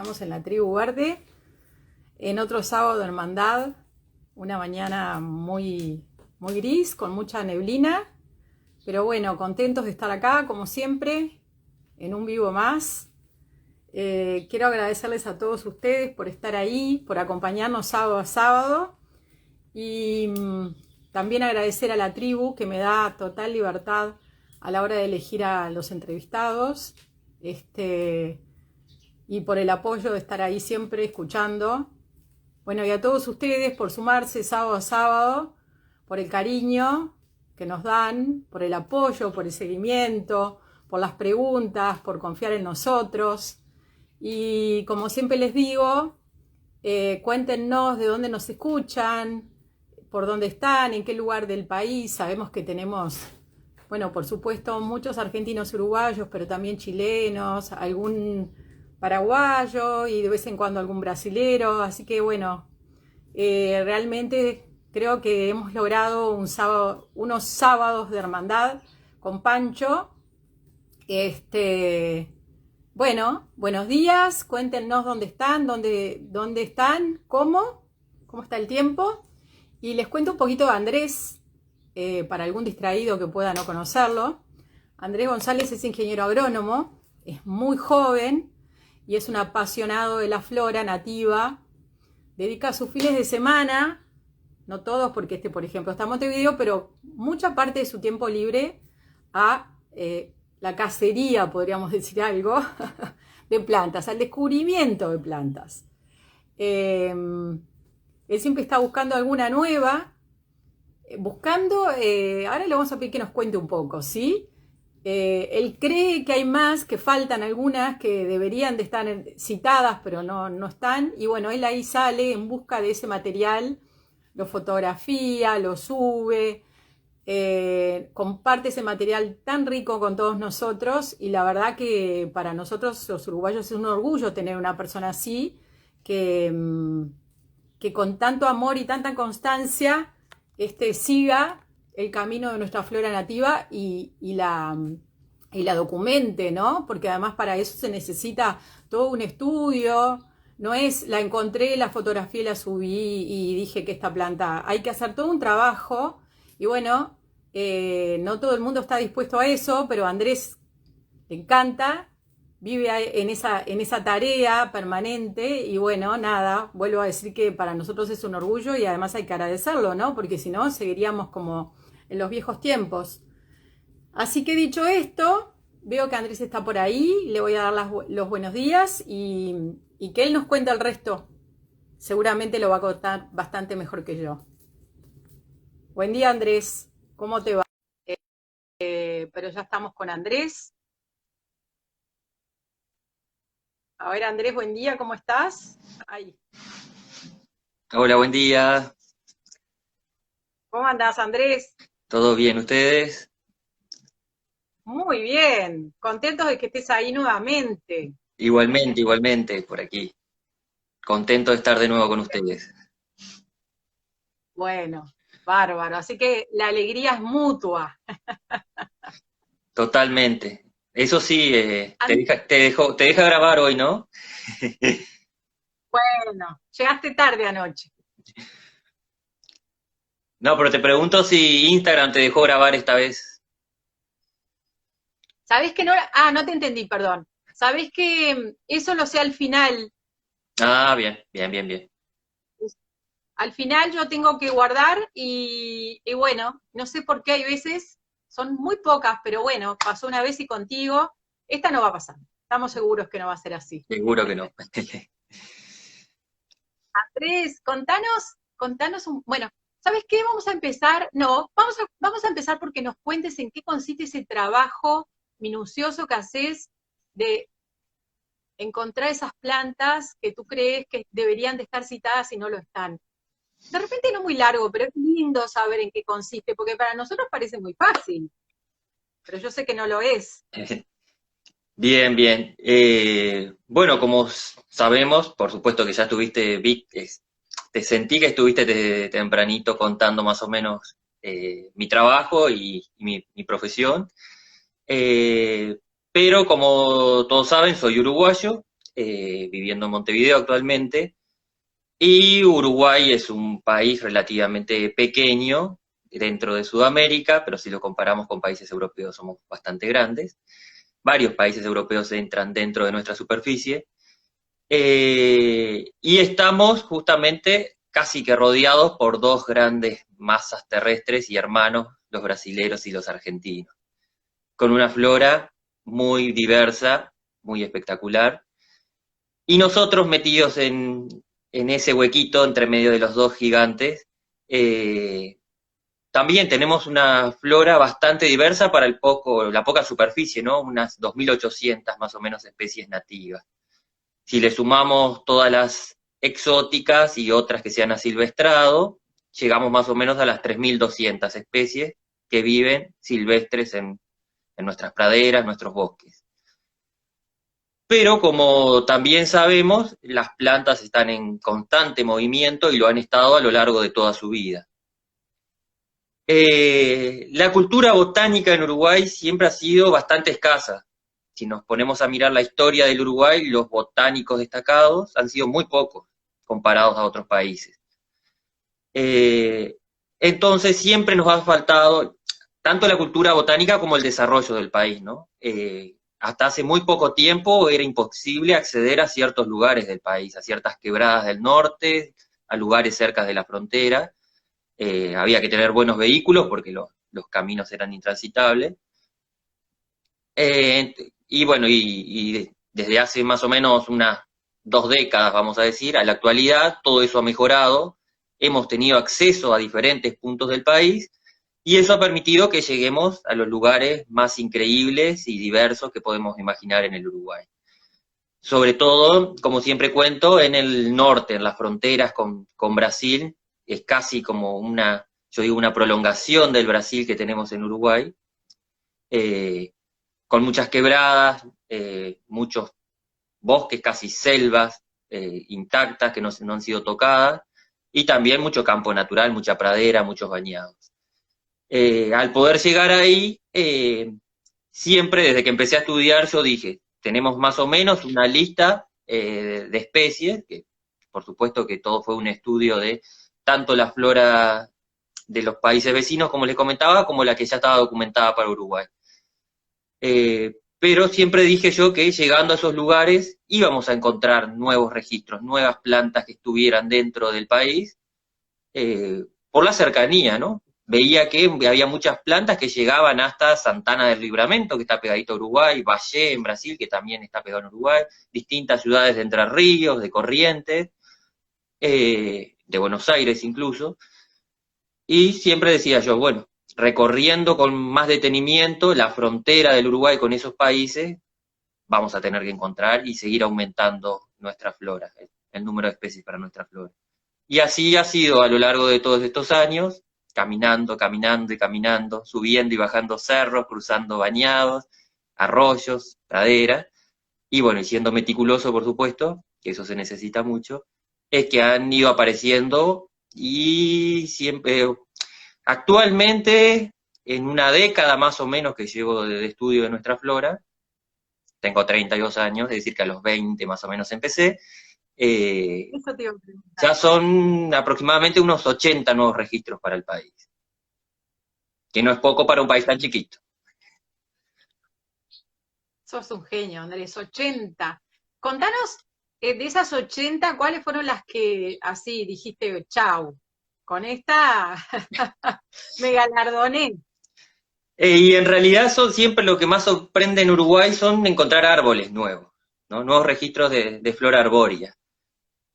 estamos en la Tribu Verde, en otro sábado de hermandad, una mañana muy gris, con mucha neblina, pero bueno, contentos de estar acá, como siempre, en un vivo más. Quiero agradecerles a todos ustedes por estar ahí, por acompañarnos sábado a sábado, y también agradecer a la tribu que me da total libertad a la hora de elegir a los entrevistados, y por el apoyo de estar ahí siempre escuchando. Bueno, y a todos ustedes por sumarse sábado a sábado, por el cariño que nos dan, por el apoyo, por el seguimiento, por las preguntas, por confiar en nosotros. Y como siempre les digo, cuéntenos de dónde nos escuchan, por dónde están, en qué lugar del país. Sabemos que tenemos, bueno, por supuesto, muchos argentinos, uruguayos, pero también chilenos, algún paraguayo y de vez en cuando algún brasilero. Así que bueno, realmente creo que hemos logrado unos sábados de hermandad con Pancho. Bueno, buenos días, cuéntenos dónde están, dónde están, cómo está el tiempo. Y les cuento un poquito de Andrés, para algún distraído que pueda no conocerlo. Andrés González es ingeniero agrónomo, es muy joven y es un apasionado de la flora nativa. Dedica sus fines de semana, no todos porque por ejemplo, está en Montevideo, pero mucha parte de su tiempo libre a la cacería, podríamos decir algo, de plantas, al descubrimiento de plantas. Él siempre está buscando alguna nueva, ahora le vamos a pedir que nos cuente un poco, ¿sí? Él cree que hay más, que faltan algunas que deberían de estar citadas, pero no están. Y bueno, él ahí sale en busca de ese material, lo fotografía, lo sube, comparte ese material tan rico con todos nosotros. Y la verdad que para nosotros los uruguayos es un orgullo tener una persona así, que con tanto amor y tanta constancia siga el camino de nuestra flora nativa y la documente, ¿no? Porque además para eso se necesita todo un estudio. No es la encontré, la fotografié, la subí y dije que esta planta. Hay que hacer todo un trabajo y bueno, no todo el mundo está dispuesto a eso, pero a Andrés le encanta, vive en esa tarea permanente y bueno, nada, vuelvo a decir que para nosotros es un orgullo y además hay que agradecerlo, ¿no? Porque si no, seguiríamos como en los viejos tiempos. Así que dicho esto, veo que Andrés está por ahí, le voy a dar los buenos días y que él nos cuente el resto. Seguramente lo va a contar bastante mejor que yo. Buen día, Andrés, ¿cómo te va? Pero ya estamos con Andrés. A ver, Andrés, buen día, ¿cómo estás? Ahí. Hola, buen día. ¿Cómo andás, Andrés? ¿Todo bien ustedes? Muy bien, contentos de que estés ahí nuevamente. Igualmente, por aquí. Contento de estar de nuevo con ustedes. Bueno, bárbaro. Así que la alegría es mutua. Totalmente. Eso sí, And- te deja grabar hoy, ¿no? bueno, llegaste tarde anoche. No, pero te pregunto si Instagram te dejó grabar esta vez. ¿Sabés que no? Ah, no te entendí, perdón. ¿Sabés que eso lo sé al final? Ah, bien. Al final yo tengo que guardar y bueno, no sé por qué hay veces, son muy pocas, pero bueno, pasó una vez y contigo, esta no va a pasar. Estamos seguros que no va a ser así. Seguro que no. Andrés, contanos bueno, ¿sabes qué? Vamos a empezar, no, vamos a empezar porque nos cuentes en qué consiste ese trabajo minucioso que haces de encontrar esas plantas que tú crees que deberían de estar citadas y no lo están. De repente no muy largo, pero es lindo saber en qué consiste, porque para nosotros parece muy fácil, pero yo sé que no lo es. Bien. Bueno, como sabemos, por supuesto que ya te sentí que estuviste tempranito contando más o menos mi trabajo y mi profesión. Pero como todos saben, soy uruguayo viviendo en Montevideo actualmente, y Uruguay es un país relativamente pequeño dentro de Sudamérica, pero si lo comparamos con países europeos somos bastante grandes. Varios países europeos entran dentro de nuestra superficie, y estamos justamente casi que rodeados por dos grandes masas terrestres y hermanos, los brasileros y los argentinos, con una flora muy diversa, muy espectacular, y nosotros metidos en ese huequito entre medio de los dos gigantes, eh, también tenemos una flora bastante diversa para la poca superficie, ¿no? Unas 2.800 más o menos especies nativas. Si le sumamos todas las exóticas y otras que se han asilvestrado, llegamos más o menos a las 3.200 especies que viven silvestres en nuestras praderas, nuestros bosques. Pero como también sabemos, las plantas están en constante movimiento y lo han estado a lo largo de toda su vida. La cultura botánica en Uruguay siempre ha sido bastante escasa. Si nos ponemos a mirar la historia del Uruguay, los botánicos destacados han sido muy pocos comparados a otros países. Eh, entonces siempre nos ha faltado tanto la cultura botánica como el desarrollo del país, ¿no? Hasta hace muy poco tiempo era imposible acceder a ciertos lugares del país, a ciertas quebradas del norte, a lugares cerca de la frontera. Había que tener buenos vehículos porque los caminos eran intransitables. Y bueno, y desde hace más o menos unas 2 décadas, vamos a decir, a la actualidad, todo eso ha mejorado, hemos tenido acceso a diferentes puntos del país, y eso ha permitido que lleguemos a los lugares más increíbles y diversos que podemos imaginar en el Uruguay. Sobre todo, como siempre cuento, en el norte, en las fronteras con Brasil, es casi como yo digo, una prolongación del Brasil que tenemos en Uruguay, con muchas quebradas, muchos bosques, casi selvas intactas que no han sido tocadas, y también mucho campo natural, mucha pradera, muchos bañados. Al poder llegar ahí, siempre desde que empecé a estudiar yo dije, tenemos más o menos una lista de especies, que por supuesto que todo fue un estudio de tanto la flora de los países vecinos, como les comentaba, como la que ya estaba documentada para Uruguay. Pero siempre dije yo que llegando a esos lugares íbamos a encontrar nuevos registros, nuevas plantas que estuvieran dentro del país, por la cercanía, ¿no? Veía que había muchas plantas que llegaban hasta Santana del Livramento, que está pegadito a Uruguay, Valle en Brasil, que también está pegado en Uruguay, distintas ciudades de Entre Ríos, de Corrientes, de Buenos Aires incluso, y siempre decía yo, bueno, recorriendo con más detenimiento la frontera del Uruguay con esos países, vamos a tener que encontrar y seguir aumentando nuestra flora, el número de especies para nuestra flora. Y así ha sido a lo largo de todos estos años, caminando, caminando y caminando, subiendo y bajando cerros, cruzando bañados, arroyos, praderas, y bueno, y siendo meticuloso, por supuesto, que eso se necesita mucho, es que han ido apareciendo y siempre, actualmente, en una década más o menos que llevo de estudio de nuestra flora, tengo 32 años, es decir, que a los 20 más o menos empecé, Eso te iba a preguntar. ya son aproximadamente unos 80 nuevos registros para el país, que no es poco para un país tan chiquito. Sos un genio, Andrés. 80. Contanos, de esas 80, ¿cuáles fueron las que así dijiste, chau, con esta me galardoné? Y en realidad son siempre lo que más sorprende en Uruguay son encontrar árboles nuevos, ¿no? Nuevos registros de flora arbórea.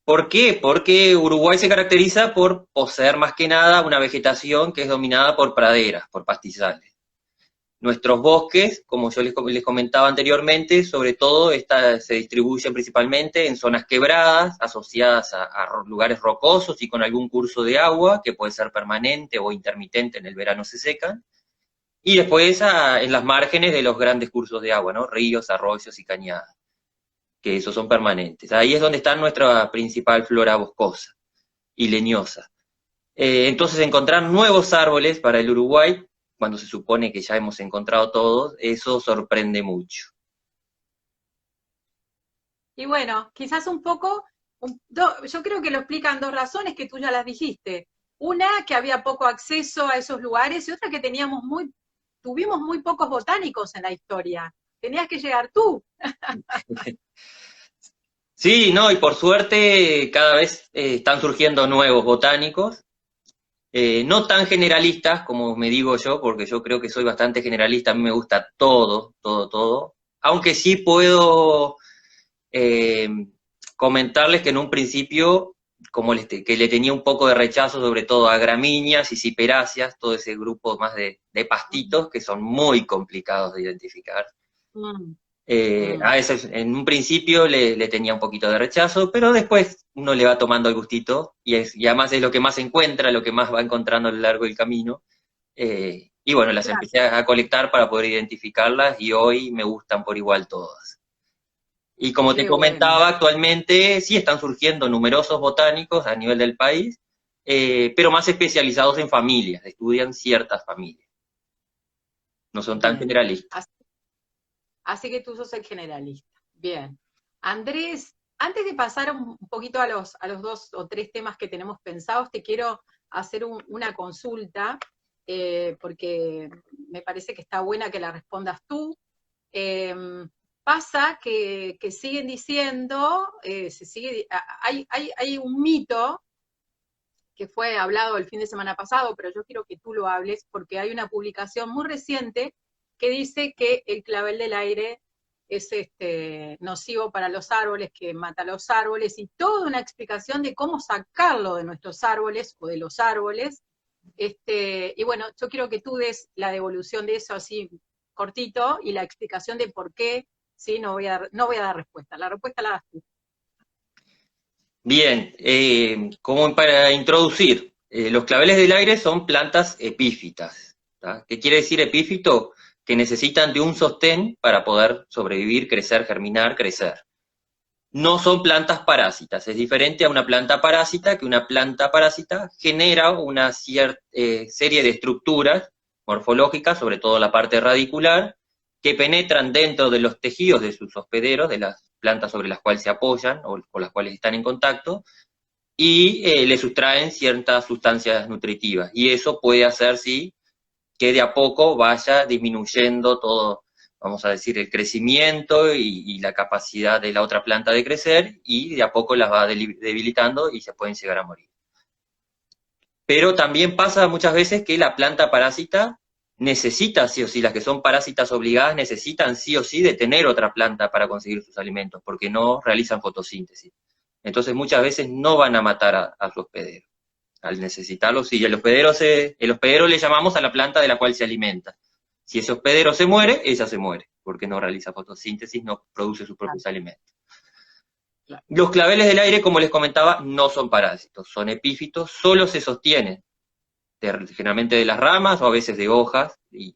¿Por qué? Porque Uruguay se caracteriza por poseer más que nada una vegetación que es dominada por praderas, por pastizales. Nuestros bosques, como yo les comentaba anteriormente, sobre todo se distribuyen principalmente en zonas quebradas, asociadas a lugares rocosos y con algún curso de agua, que puede ser permanente o intermitente, en el verano se secan, y después en las márgenes de los grandes cursos de agua, ¿no? Ríos, arroyos y cañadas, que esos son permanentes. Ahí es donde está nuestra principal flora boscosa y leñosa. Entonces encontrar nuevos árboles para el Uruguay, cuando se supone que ya hemos encontrado todos, eso sorprende mucho. Y bueno, quizás un poco, yo creo que lo explican dos razones que tú ya las dijiste. Una, que había poco acceso a esos lugares, y otra que tuvimos muy pocos botánicos en la historia. Tenías que llegar tú. Sí, no, y por suerte cada vez están surgiendo nuevos botánicos, no tan generalistas como me digo yo, porque yo creo que soy bastante generalista, a mí me gusta todo, todo, todo, aunque sí puedo eh, comentarles que en un principio, como que le tenía un poco de rechazo sobre todo a gramíneas y ciperáceas, todo ese grupo más de pastitos que son muy complicados de identificar. Mm, A mm, veces en un principio le tenía un poquito de rechazo, pero después uno le va tomando el gustito y además es lo que más encuentra, lo que más va encontrando a lo largo del camino. Y bueno, las claro, empecé a colectar para poder identificarlas y hoy me gustan por igual todas. Y como te qué bueno. comentaba, actualmente sí están surgiendo numerosos botánicos a nivel del país, pero más especializados en familias, estudian ciertas familias, no son tan Bien. generalistas. Así que tú sos el generalista. Bien. Andrés, antes de pasar un poquito a los dos o tres temas que tenemos pensados, te quiero hacer una consulta, porque me parece que está buena que la respondas tú. Eh, Pasa que siguen diciendo, hay un mito que fue hablado el fin de semana pasado, pero yo quiero que tú lo hables porque hay una publicación muy reciente que dice que el clavel del aire es nocivo para los árboles, que mata a los árboles, y toda una explicación de cómo sacarlo de nuestros árboles o de los árboles. Y bueno, yo quiero que tú des la devolución de eso así cortito y la explicación de por qué, ¿sí? No voy a dar respuesta, la respuesta la das tú. Bien, como para introducir, los claveles del aire son plantas epífitas. ¿Tá? ¿Qué quiere decir epífito? Que necesitan de un sostén para poder sobrevivir, crecer, germinar, crecer. No son plantas parásitas, es diferente a una planta parásita, que una planta parásita genera una serie de estructuras morfológicas, sobre todo la parte radicular, que penetran dentro de los tejidos de sus hospederos, de las plantas sobre las cuales se apoyan o con las cuales están en contacto, y le sustraen ciertas sustancias nutritivas. Y eso puede hacer, sí, que de a poco vaya disminuyendo todo, vamos a decir, el crecimiento y la capacidad de la otra planta de crecer, y de a poco las va debilitando y se pueden llegar a morir. Pero también pasa muchas veces que la planta parásita necesita sí o sí, las que son parásitas obligadas necesitan sí o sí de tener otra planta para conseguir sus alimentos, porque no realizan fotosíntesis. Entonces muchas veces no van a matar a su hospedero. Al necesitarlo, sí, el hospedero le llamamos a la planta de la cual se alimenta. Si ese hospedero se muere, ella se muere, porque no realiza fotosíntesis, no produce sus Claro, propios alimentos. claro. Los claveles del aire, como les comentaba, no son parásitos, son epífitos, solo se sostienen generalmente de las ramas o a veces de hojas y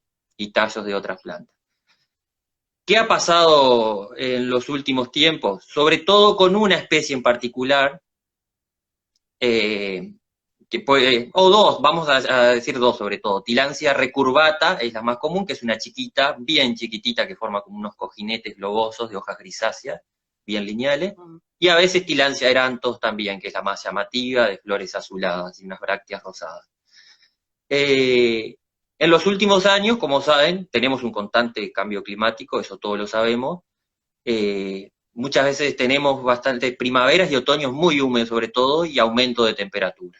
tallos de otras plantas. ¿Qué ha pasado en los últimos tiempos? Sobre todo con una especie en particular, eh, que puede, o dos, vamos a decir dos sobre todo. Tilancia recurvata es la más común, que es una chiquita, bien chiquitita, que forma como unos cojinetes globosos de hojas grisáceas, bien lineales. Mm, Y a veces Tilancia eranthus también, que es la más llamativa, de flores azuladas y unas brácteas rosadas. Eh, en los últimos años, como saben, tenemos un constante cambio climático, eso todos lo sabemos. Muchas veces tenemos bastantes primaveras y otoños muy húmedos sobre todo y aumento de temperatura.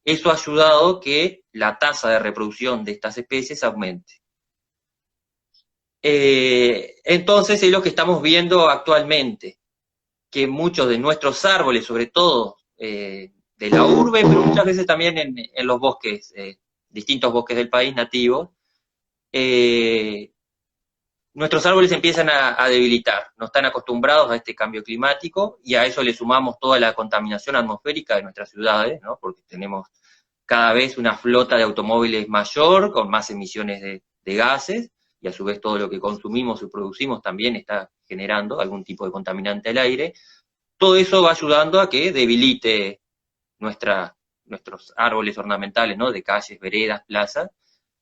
Eso ha mm, ayudado que la tasa de reproducción de estas especies aumente. Entonces es lo que estamos viendo actualmente, que muchos de nuestros árboles, sobre todo de la urbe, pero muchas veces también en los bosques, distintos bosques del país nativos, eh, nuestros árboles empiezan a debilitar, no están acostumbrados a este cambio climático y a eso le sumamos toda la contaminación atmosférica de nuestras ciudades, ¿no? Porque tenemos cada vez una flota de automóviles mayor, con más emisiones de gases, y a su vez todo lo que consumimos y producimos también está generando algún tipo de contaminante al aire. Todo eso va ayudando a que debilite nuestros árboles ornamentales, ¿no? De calles, veredas, plazas,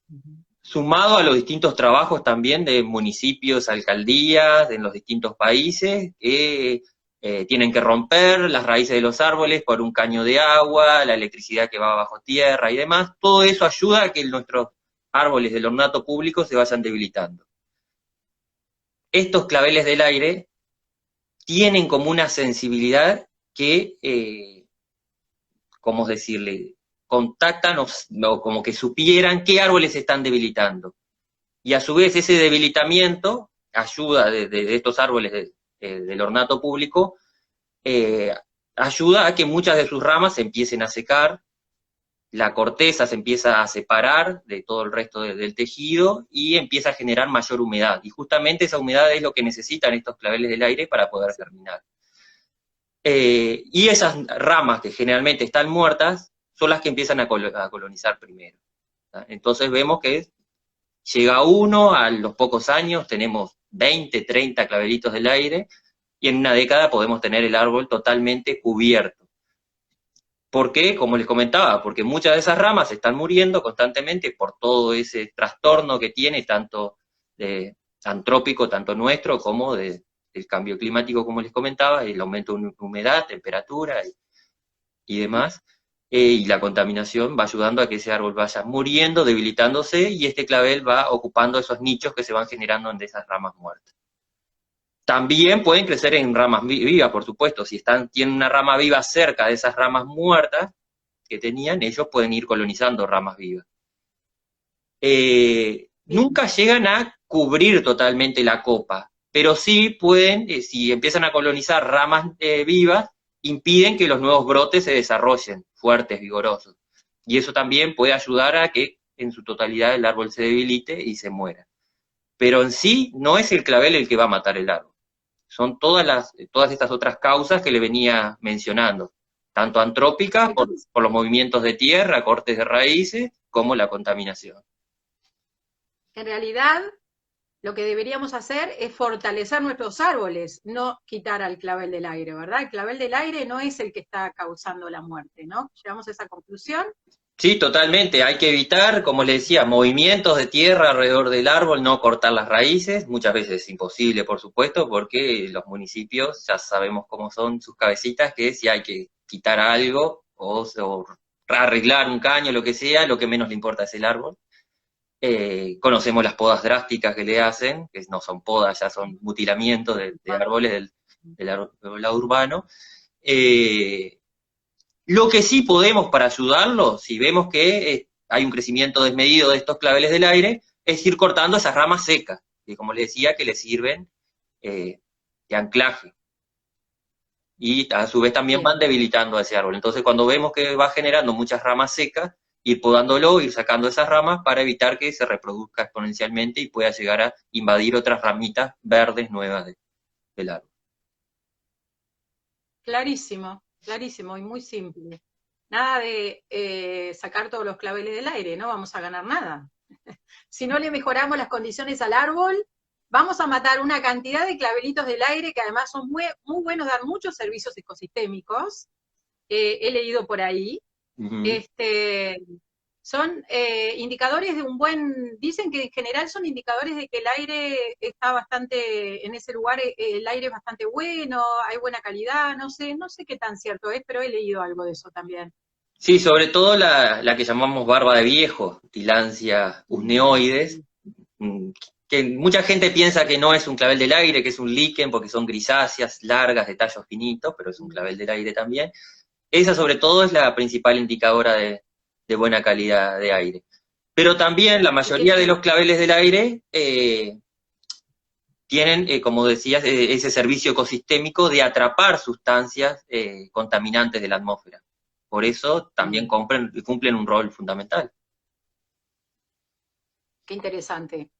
ujú. sumado a los distintos trabajos también de municipios, alcaldías, en los distintos países, que tienen que romper las raíces de los árboles por un caño de agua, la electricidad que va bajo tierra y demás. Todo eso ayuda a que nuestros árboles del ornato público se vayan debilitando. Estos claveles del aire tienen como una sensibilidad que, ¿cómo decirle? Contactan o como que supieran qué árboles se están debilitando. Y a su vez ese debilitamiento ayuda de estos árboles del ornato público, ayuda a que muchas de sus ramas se empiecen a secar, la corteza se empieza a separar de todo el resto del tejido y empieza a generar mayor humedad. Y justamente esa humedad es lo que necesitan estos claveles del aire para poder germinar. Y esas ramas que generalmente están muertas son las que empiezan a colonizar primero. ¿tá? Entonces vemos que llega uno, a los pocos años tenemos 20, 30 clavelitos del aire, y en una década podemos tener el árbol totalmente cubierto. ¿Por qué? Como les comentaba, porque muchas de esas ramas están muriendo constantemente por todo ese trastorno que tiene, tanto antrópico, tanto nuestro, como del cambio climático, como les comentaba, el aumento de humedad, temperatura y demás. Y la contaminación va ayudando a que ese árbol vaya muriendo, debilitándose, y este clavel va ocupando esos nichos que se van generando de esas ramas muertas. También pueden crecer en ramas vivas, por supuesto. Si tienen una rama viva cerca de esas ramas muertas que tenían, ellos pueden ir colonizando ramas vivas. Nunca llegan a cubrir totalmente la copa, pero sí pueden, si empiezan a colonizar ramas vivas, impiden que los nuevos brotes se desarrollen fuertes, vigorosos. Y eso también puede ayudar a que en su totalidad el árbol se debilite y se muera. Pero en sí no es el clavel el que va a matar el árbol. Son todas estas otras causas que le venía mencionando, tanto antrópicas, por los movimientos de tierra, cortes de raíces, como la contaminación. En realidad, lo que deberíamos hacer es fortalecer nuestros árboles, no quitar al clavel del aire, ¿verdad? El clavel del aire no es el que está causando la muerte, ¿no? ¿Llegamos a esa conclusión? Sí, totalmente. Hay que evitar, como le decía, movimientos de tierra alrededor del árbol, no cortar las raíces. Muchas veces es imposible, por supuesto, porque los municipios ya sabemos cómo son sus cabecitas, que si hay que quitar algo o arreglar un caño, lo que sea, lo que menos le importa es el árbol. Conocemos las podas drásticas que le hacen, que no son podas, ya son mutilamientos de árboles del arbolado urbano. Lo que sí podemos para ayudarlo, si vemos que hay un crecimiento desmedido de estos claveles del aire, es ir cortando esas ramas secas, que como les decía, que les sirven de anclaje. Y a su vez también van debilitando a ese árbol. Entonces cuando vemos que va generando muchas ramas secas, ir podándolo, ir sacando esas ramas para evitar que se reproduzca exponencialmente y pueda llegar a invadir otras ramitas verdes nuevas del árbol. Clarísimo, clarísimo y muy simple. Nada de sacar todos los claveles del aire, no vamos a ganar nada. Si no le mejoramos las condiciones al árbol, vamos a matar una cantidad de clavelitos del aire que además son muy, muy buenos, dan muchos servicios ecosistémicos. He leído por ahí. Son indicadores de dicen que en general son indicadores de que el aire está bastante, en ese lugar el aire es bastante bueno, hay buena calidad, no sé qué tan cierto es, pero he leído algo de eso también. Sí, sobre todo la que llamamos barba de viejo, Tillandsia usneoides, que mucha gente piensa que no es un clavel del aire, que es un líquen, porque son grisáceas, largas, de tallo finito, pero es un clavel del aire también. Esa sobre todo es la principal indicadora de buena calidad de aire. Pero también la mayoría de los claveles del aire tienen, como decías, ese servicio ecosistémico de atrapar sustancias contaminantes de la atmósfera. Por eso también cumplen un rol fundamental. Qué interesante.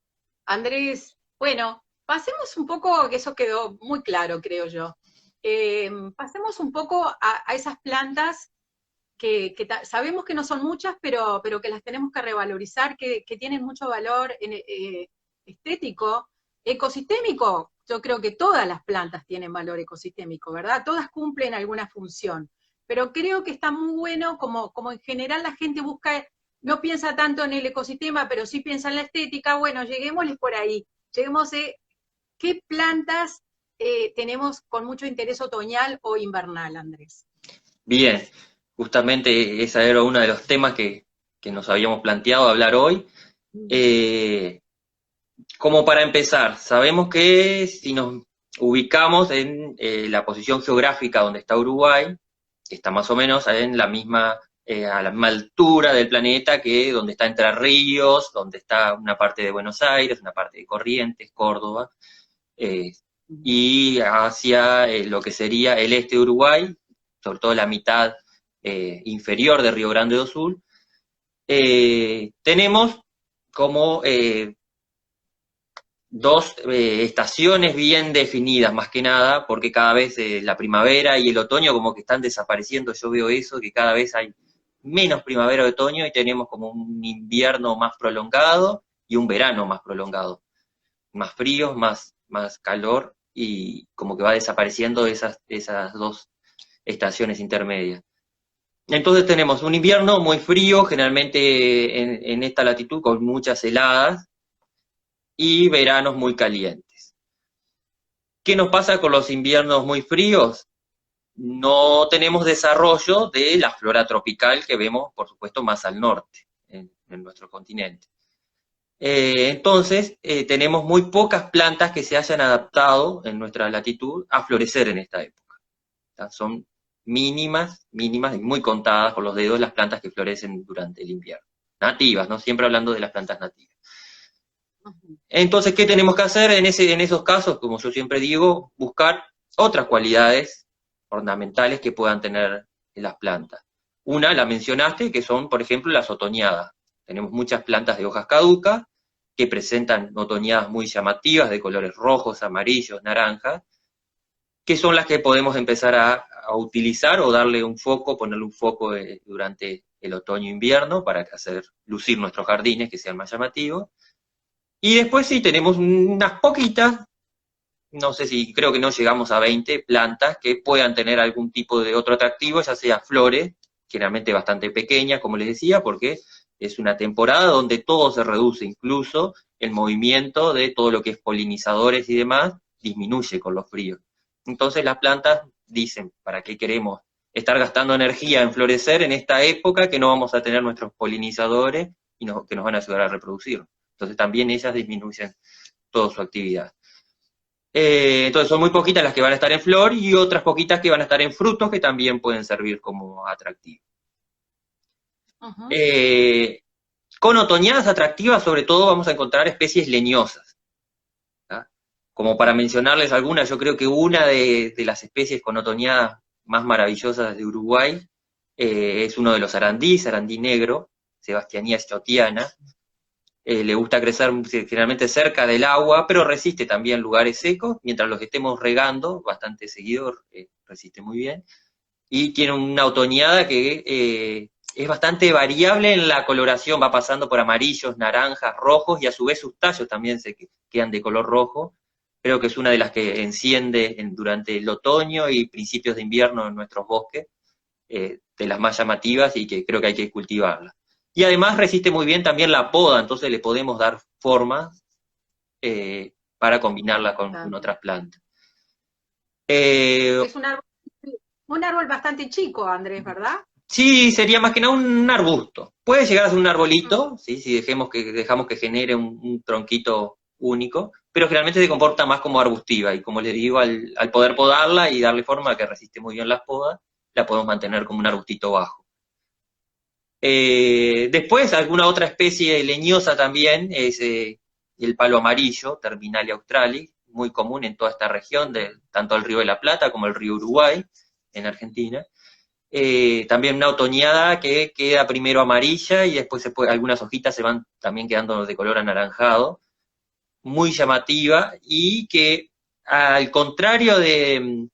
Andrés, bueno, pasemos un poco, que eso quedó muy claro, creo yo. Pasemos un poco a esas plantas que sabemos que no son muchas, pero que las tenemos que revalorizar, que tienen mucho valor estético, ecosistémico. Yo creo que todas las plantas tienen valor ecosistémico, ¿verdad? Todas cumplen alguna función, pero creo que está muy bueno, como en general la gente no piensa tanto en el ecosistema, pero sí piensa en la estética, bueno, lleguémosles por ahí, lleguemos a qué plantas tenemos con mucho interés otoñal o invernal, Andrés. Bien, justamente ese era uno de los temas que nos habíamos planteado hablar hoy. Eh, Como para empezar, sabemos que si nos ubicamos en la posición geográfica donde está Uruguay, que está más o menos en la misma, a la misma altura del planeta que donde está Entre Ríos, donde está una parte de Buenos Aires, una parte de Corrientes, Córdoba, eh, y hacia lo que sería el este de Uruguay, sobre todo la mitad inferior de Río Grande do Sul, tenemos como dos estaciones bien definidas, más que nada, porque cada vez la primavera y el otoño como que están desapareciendo, yo veo eso, que cada vez hay menos primavera y otoño y tenemos como un invierno más prolongado y un verano más prolongado, más frío, más calor y como que va desapareciendo esas dos estaciones intermedias. Entonces tenemos un invierno muy frío, generalmente en esta latitud con muchas heladas, y veranos muy calientes. ¿Qué nos pasa con los inviernos muy fríos? No tenemos desarrollo de la flora tropical que vemos, por supuesto, más al norte, en nuestro continente. Entonces, tenemos muy pocas plantas que se hayan adaptado en nuestra latitud a florecer en esta época. ¿Tá? Son mínimas, mínimas y muy contadas por los dedos las plantas que florecen durante el invierno. Nativas, ¿no? Siempre hablando de las plantas nativas. Entonces, ¿qué tenemos que hacer en esos casos? Como yo siempre digo, buscar otras cualidades ornamentales que puedan tener las plantas. Una, la mencionaste, que son, por ejemplo, las otoñadas. Tenemos muchas plantas de hojas caducas que presentan otoñadas muy llamativas, de colores rojos, amarillos, naranjas, que son las que podemos empezar a utilizar o darle un foco, ponerle un foco durante el otoño-invierno para hacer lucir nuestros jardines, que sean más llamativos. Y después sí tenemos unas poquitas, no sé si, creo que no llegamos a 20 plantas que puedan tener algún tipo de otro atractivo, ya sea flores, generalmente bastante pequeñas, como les decía, porque es una temporada donde todo se reduce, incluso el movimiento de todo lo que es polinizadores y demás disminuye con los fríos. Entonces las plantas dicen, ¿para qué queremos estar gastando energía en florecer en esta época que no vamos a tener nuestros polinizadores y que nos van a ayudar a reproducir? Entonces también ellas disminuyen toda su actividad. Entonces son muy poquitas las que van a estar en flor y otras poquitas que van a estar en frutos que también pueden servir como atractivos. Con otoñadas atractivas, sobre todo, vamos a encontrar especies leñosas. ¿tá? Como para mencionarles algunas, yo creo que una de las especies con otoñadas más maravillosas de Uruguay es uno de los sarandí negro, Sebastiania schotiana. Le gusta crecer generalmente cerca del agua, pero resiste también lugares secos, mientras los estemos regando bastante seguido, resiste muy bien. Y tiene una otoñada que es bastante variable en la coloración, va pasando por amarillos, naranjas, rojos, y a su vez sus tallos también se quedan de color rojo. Creo que es una de las que enciende durante el otoño y principios de invierno en nuestros bosques, de las más llamativas y que creo que hay que cultivarla. Y además resiste muy bien también la poda, entonces le podemos dar forma para combinarla con otras plantas. Es un árbol bastante chico, Andrés, ¿verdad? Sí, sería más que nada un arbusto. Puede llegar a ser un arbolito, ¿sí? Si dejamos que genere un tronquito único, pero generalmente se comporta más como arbustiva, y como les digo, al poder podarla y darle forma que resiste muy bien las podas, la podemos mantener como un arbustito bajo. Después, alguna otra especie leñosa también es el palo amarillo, Terminalia australis, muy común en toda esta región, tanto el Río de la Plata como el Río Uruguay, en Argentina. También una otoñada que queda primero amarilla y después algunas hojitas se van también quedando de color anaranjado, muy llamativa y que al contrario del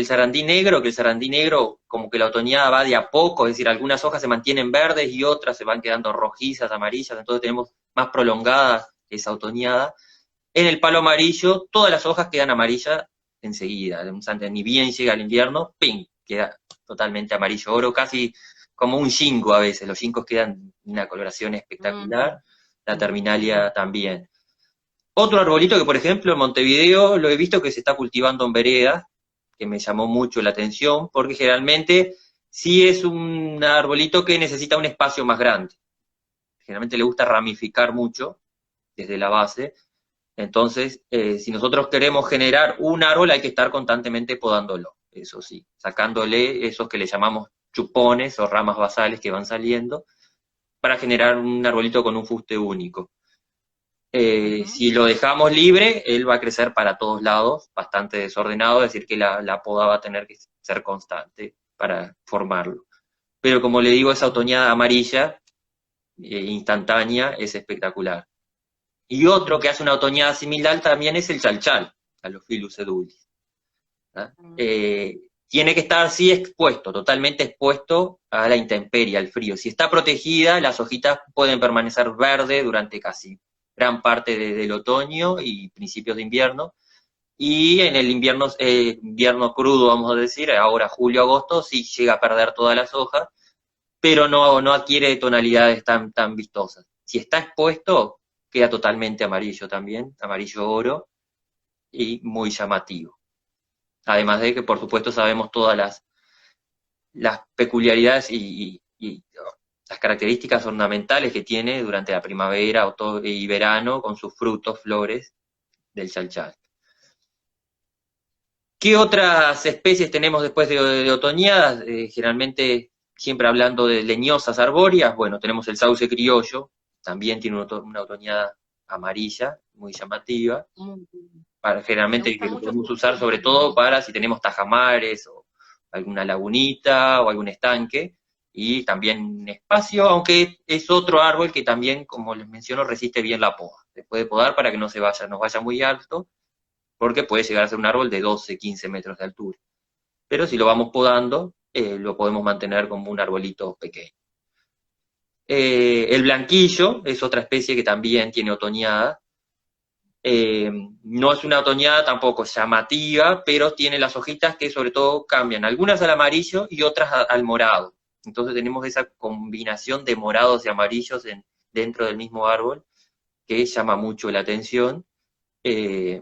sarandí negro, que el sarandí negro como que la otoñada va de a poco, es decir, algunas hojas se mantienen verdes y otras se van quedando rojizas, amarillas, entonces tenemos más prolongada esa otoñada. En el palo amarillo, todas las hojas quedan amarillas enseguida, ni bien llega el invierno, ¡ping!, queda totalmente amarillo oro, casi como un ginkgo a veces, los ginkgos quedan de una coloración espectacular, la terminalia también. Otro arbolito que, por ejemplo, en Montevideo lo he visto que se está cultivando en veredas, que me llamó mucho la atención, porque generalmente sí es un arbolito que necesita un espacio más grande. Generalmente le gusta ramificar mucho desde la base. Entonces, si nosotros queremos generar un árbol, hay que estar constantemente podándolo, eso sí, sacándole esos que le llamamos chupones o ramas basales que van saliendo, para generar un arbolito con un fuste único. Ujú. Si lo dejamos libre, él va a crecer para todos lados, bastante desordenado, es decir, que la poda va a tener que ser constante para formarlo. Pero como le digo, esa otoñada amarilla, instantánea, es espectacular. Y otro que hace una otoñada similar también es el chalchal, Halophilus edulis. ¿Ah? Tiene que estar así expuesto, totalmente expuesto a la intemperie, al frío. Si está protegida, las hojitas pueden permanecer verdes durante casi gran parte del otoño y principios de invierno. Y en el invierno, invierno crudo, vamos a decir, ahora julio, agosto, sí llega a perder todas las hojas, pero no adquiere tonalidades tan vistosas. Si está expuesto, queda totalmente amarillo también, amarillo oro, y muy llamativo. Además de que, por supuesto, sabemos todas las peculiaridades y las características ornamentales que tiene durante la primavera, otoño y verano, con sus frutos, flores del chalchal. ¿Qué otras especies tenemos después de otoñadas? Generalmente, siempre hablando de leñosas arbóreas, bueno, tenemos el sauce criollo, también tiene una otoñada amarilla, muy llamativa, Mm, Me generalmente gusta que lo mucho podemos su usar sobre todo para si tenemos tajamares o alguna lagunita o algún estanque, y también espacio, aunque es otro árbol que también, como les menciono, resiste bien la poda. Se puede podar para que no nos vaya muy alto, porque puede llegar a ser un árbol de 12, 15 metros de altura. Pero si lo vamos podando, lo podemos mantener como un arbolito pequeño. El blanquillo es otra especie que también tiene otoñada. No es una otoñada tampoco llamativa, pero tiene las hojitas que sobre todo cambian, algunas al amarillo y otras al morado. Entonces tenemos esa combinación de morados y amarillos dentro del mismo árbol que llama mucho la atención, eh,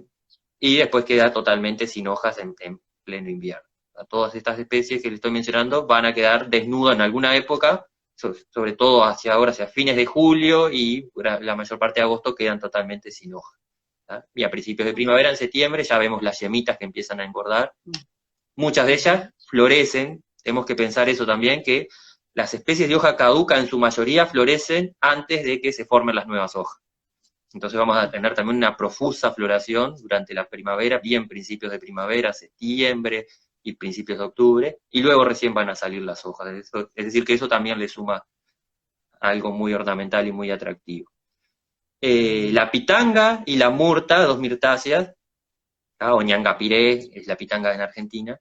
y después queda totalmente sin hojas en pleno invierno. Todas estas especies que les estoy mencionando van a quedar desnudas en alguna época, sobre todo hacia ahora, hacia fines de julio, y la mayor parte de agosto quedan totalmente sin hojas. Y a principios de primavera, en septiembre, ya vemos las yemitas que empiezan a engordar. Muchas de ellas florecen, tenemos que pensar eso también, que las especies de hoja caduca en su mayoría florecen antes de que se formen las nuevas hojas. Entonces vamos a tener también una profusa floración durante la primavera, bien principios de primavera, septiembre y principios de octubre, y luego recién van a salir las hojas. Es decir, que eso también le suma algo muy ornamental y muy atractivo. La pitanga y la murta, dos mirtáceas, o ñangapiré, es la pitanga en Argentina,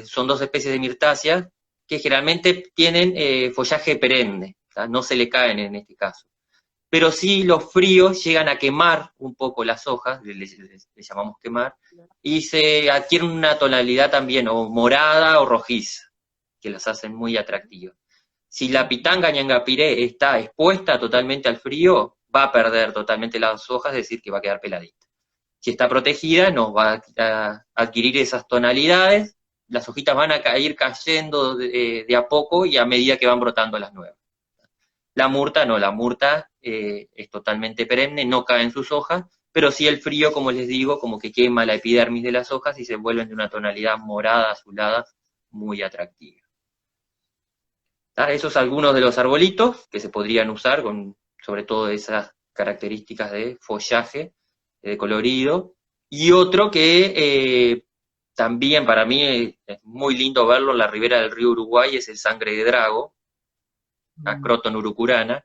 son dos especies de mirtáceas que generalmente tienen follaje perenne, no se le caen en este caso. Pero sí los fríos llegan a quemar un poco las hojas, le llamamos quemar, y se adquiere una tonalidad también o morada o rojiza, que las hacen muy atractivas. Si la pitanga ñangapiré está expuesta totalmente al frío, va a perder totalmente las hojas, es decir, que va a quedar peladita. Si está protegida, nos va a adquirir esas tonalidades, las hojitas van a ir cayendo de a poco y a medida que van brotando las nuevas. La murta no, la murta es totalmente perenne, no cae en sus hojas, pero sí el frío, como les digo, como que quema la epidermis de las hojas y se vuelven de una tonalidad morada, azulada, muy atractiva. Esos son algunos de los arbolitos que se podrían usar, con sobre todo esas características de follaje, de colorido. Y otro que también para mí es muy lindo verlo en la ribera del río Uruguay, es el sangre de drago, Acroton urucurana.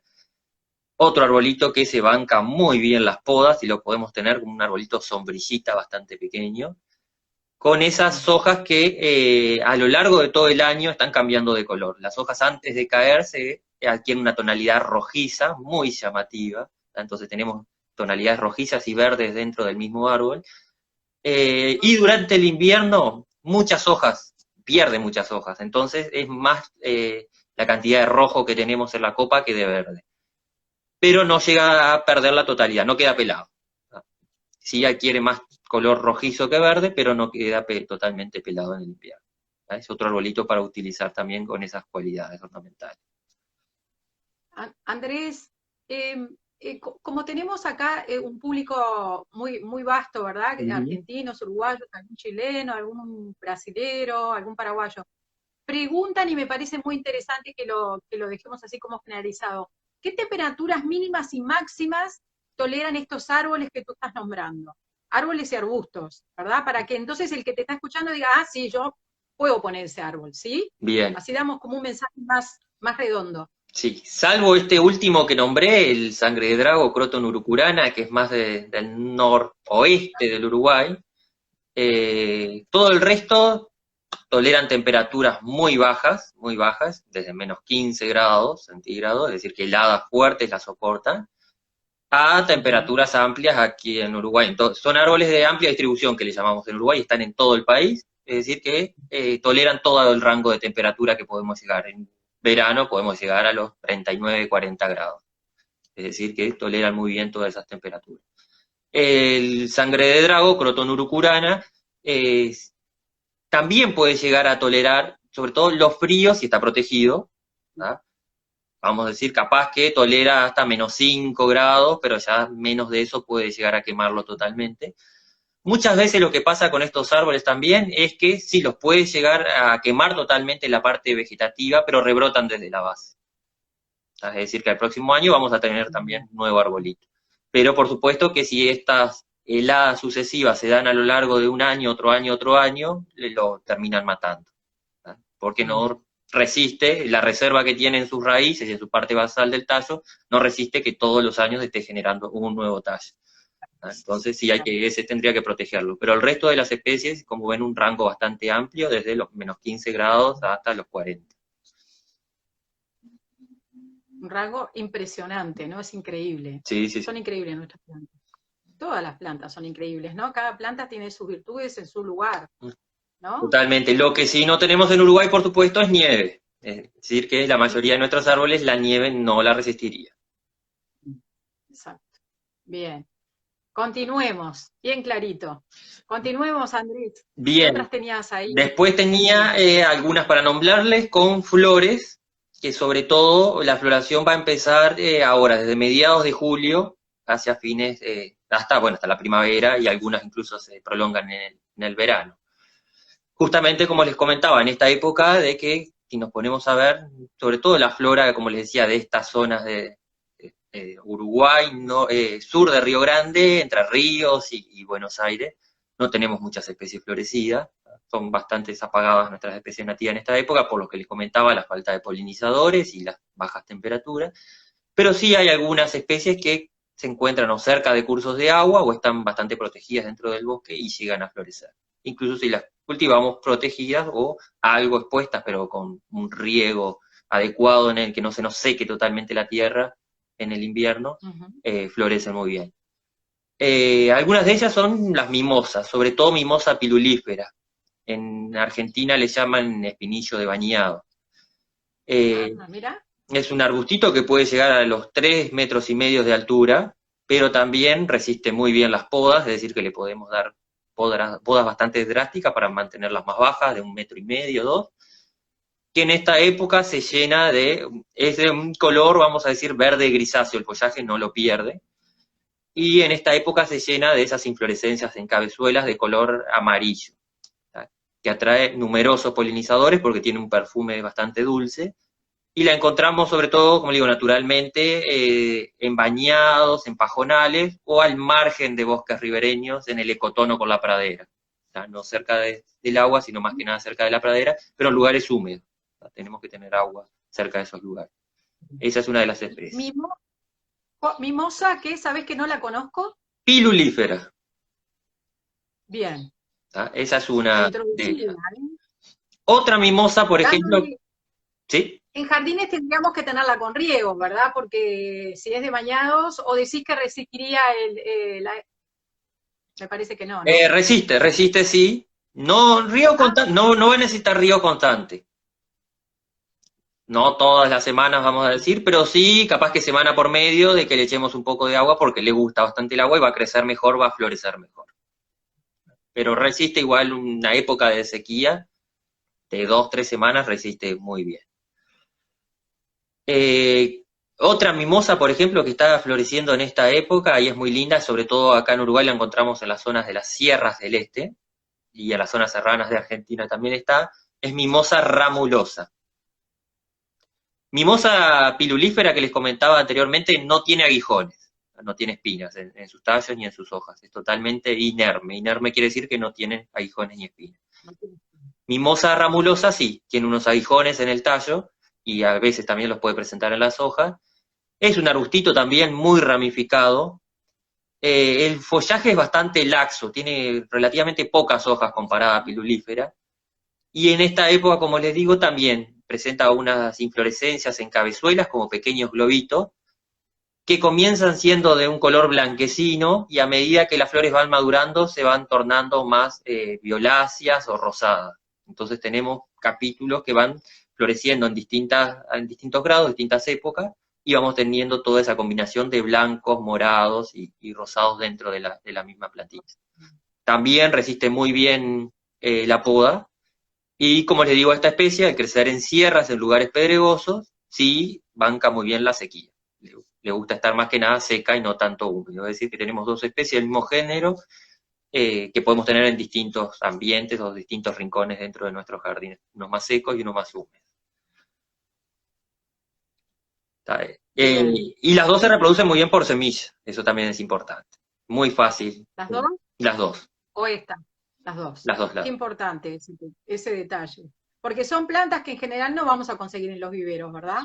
Otro arbolito que se banca muy bien las podas y lo podemos tener como un arbolito sombrillita bastante pequeño, con esas hojas que a lo largo de todo el año están cambiando de color. Las hojas antes de caerse adquieren una tonalidad rojiza muy llamativa, entonces tenemos tonalidades rojizas y verdes dentro del mismo árbol, y durante el invierno muchas hojas, pierde muchas hojas, entonces es más la cantidad de rojo que tenemos en la copa que de verde, pero no llega a perder la totalidad, no queda pelado. sí adquiere más color rojizo que verde, pero no queda totalmente pelado en el invierno. Es otro arbolito para utilizar también con esas cualidades ornamentales. Andrés, como tenemos acá un público muy vasto, ¿verdad? Ujú. Argentinos, uruguayos, algún chileno, algún brasilero, algún paraguayo. Preguntan y me parece muy interesante que lo dejemos así como generalizado. ¿Qué temperaturas mínimas y máximas toleran estos árboles que tú estás nombrando? Árboles y arbustos, ¿verdad? Para que entonces el que te está escuchando diga, ah, sí, yo puedo poner ese árbol, ¿sí? Bien. Así damos como un mensaje más redondo. Sí, salvo este último que nombré, el sangre de drago, Croton urucurana, que es más del noroeste del Uruguay, todo el resto toleran temperaturas muy bajas, desde menos 15 grados centígrados, es decir, que heladas fuertes las soportan, a Ujú. temperaturas amplias aquí en Uruguay. Entonces, son árboles de amplia distribución que le llamamos en Uruguay, están en todo el país, es decir, que toleran todo el rango de temperatura que podemos llegar. En verano podemos llegar a los 39, 40 grados, es decir, que toleran muy bien todas esas temperaturas. El sangre de drago, Croton urucurana, también puede llegar a tolerar, sobre todo los fríos si está protegido, ¿tá? Vamos a decir, capaz que tolera hasta menos 5 grados, pero ya menos de eso puede llegar a quemarlo totalmente. Muchas veces lo que pasa con estos árboles también es que sí los puede llegar a quemar totalmente la parte vegetativa, pero rebrotan desde la base. Es decir, que el próximo año vamos a tener también un nuevo arbolito. Pero por supuesto que si estas heladas sucesivas se dan a lo largo de un año, otro año, lo terminan matando, ¿tá? Porque Mm. no resiste, la reserva que tiene en sus raíces y en su parte basal del tallo, no resiste que todos los años esté generando un nuevo tallo. Entonces sí ese tendría que protegerlo. Pero el resto de las especies, como ven, un rango bastante amplio, desde los menos 15 grados hasta los 40. Un rasgo impresionante, ¿no? Es increíble. Sí, sí, Son sí. increíbles nuestras plantas. Todas las plantas son increíbles, ¿no? Cada planta tiene sus virtudes en su lugar, ¿no? Totalmente. Lo que sí no tenemos en Uruguay, por supuesto, es nieve. Es decir, que la mayoría de nuestros árboles la nieve no la resistiría. Exacto. Bien. Continuemos, bien clarito. Continuemos, Andrés. ¿Qué Bien. otras tenías ahí Después tenía pendientes? algunas para nombrarles con flores, que sobre todo la floración va a empezar ahora, desde mediados de julio hacia fines, hasta la primavera y algunas incluso se prolongan en el verano. Justamente como les comentaba, en esta época de que, si nos ponemos a ver, sobre todo la flora, como les decía, de estas zonas de Uruguay, no, sur de Río Grande, Entre Ríos y Buenos Aires, no tenemos muchas especies florecidas, son bastante apagadas nuestras especies nativas en esta época, por lo que les comentaba, la falta de polinizadores y las bajas temperaturas, pero sí hay algunas especies que se encuentran o cerca de cursos de agua o están bastante protegidas dentro del bosque y llegan a florecer. Incluso si las cultivamos protegidas o algo expuestas, pero con un riego adecuado en el que no se nos seque totalmente la tierra en el invierno, Ujú. florecen muy bien. Algunas de ellas son las mimosas, sobre todo mimosa pilulífera. En Argentina le llaman espinillo de bañado. Ah, Eh, mira. es un arbustito que puede llegar a los 3,5 metros de altura, pero también resiste muy bien las podas, es decir, que le podemos dar podas bastante drásticas para mantenerlas más bajas, de 1,5 metros, 2, que en esta época se llena es de un color, vamos a decir, verde grisáceo, el follaje no lo pierde, y en esta época se llena de esas inflorescencias en cabezuelas de color amarillo, ¿tá? Que atrae numerosos polinizadores porque tiene un perfume bastante dulce, y la encontramos sobre todo, como digo, naturalmente en bañados, en pajonales o al margen de bosques ribereños en el ecotono con la pradera. ¿Tá? No cerca del agua, sino más que nada cerca de la pradera, pero en lugares húmedos. ¿Tá? Tenemos que tener agua cerca de esos lugares. Esa es una de las especies. Mimo- Mimosa, ¿qué? ¿Sabés que no la conozco? Pilulífera. Bien. ¿Tá? Esa es A una de introducirla, ellas. ¿eh? Otra mimosa, por ejemplo, Dándole, ¿sí? en jardines tendríamos que tenerla con riego, ¿verdad? Porque si es de bañados, o decís que resistiría me parece que no, ¿no? Resiste, sí. No, Ah, no va a necesitar río constante. No todas las semanas, vamos a decir, pero sí, capaz que semana por medio de que le echemos un poco de agua porque le gusta bastante el agua y va a crecer mejor, va a florecer mejor. Pero resiste igual una época de sequía, de 2, 3 semanas, resiste muy bien. Otra mimosa, por ejemplo, que está floreciendo en esta época y es muy linda, sobre todo acá en Uruguay la encontramos en las zonas de las sierras del este y en las zonas serranas de Argentina también está, es mimosa ramulosa. Mimosa pilulífera que les comentaba anteriormente no tiene aguijones, no tiene espinas en sus tallos ni en sus hojas, es totalmente inerme. Inerme quiere decir que no tiene aguijones ni espinas. Mimosa ramulosa sí, tiene unos aguijones en el tallo y a veces también los puede presentar en las hojas. Es un arbustito también muy ramificado. El follaje es bastante laxo, tiene relativamente pocas hojas comparada a pilulífera. Y en esta época, como les digo, también presenta unas inflorescencias en cabezuelas como pequeños globitos, que comienzan siendo de un color blanquecino y a medida que las flores van madurando se van tornando más violáceas o rosadas. Entonces tenemos capítulos que van floreciendo en distintos grados, distintas épocas, y vamos teniendo toda esa combinación de blancos, morados y rosados dentro de la misma plantita. También resiste muy bien la poda, y como les digo, esta especie, al crecer en sierras, en lugares pedregosos, sí banca muy bien la sequía. Le gusta estar más que nada seca y no tanto húmedo. Es decir, que tenemos dos especies del mismo género que podemos tener en distintos ambientes o distintos rincones dentro de nuestros jardines, unos más secos y unos más húmedos. Y las dos se reproducen muy bien por semilla, eso también es importante. Muy fácil. ¿Las dos? Las dos. ¿O esta? Las dos. Las dos. Qué importante ese detalle. Porque son plantas que en general no vamos a conseguir en los viveros, ¿verdad?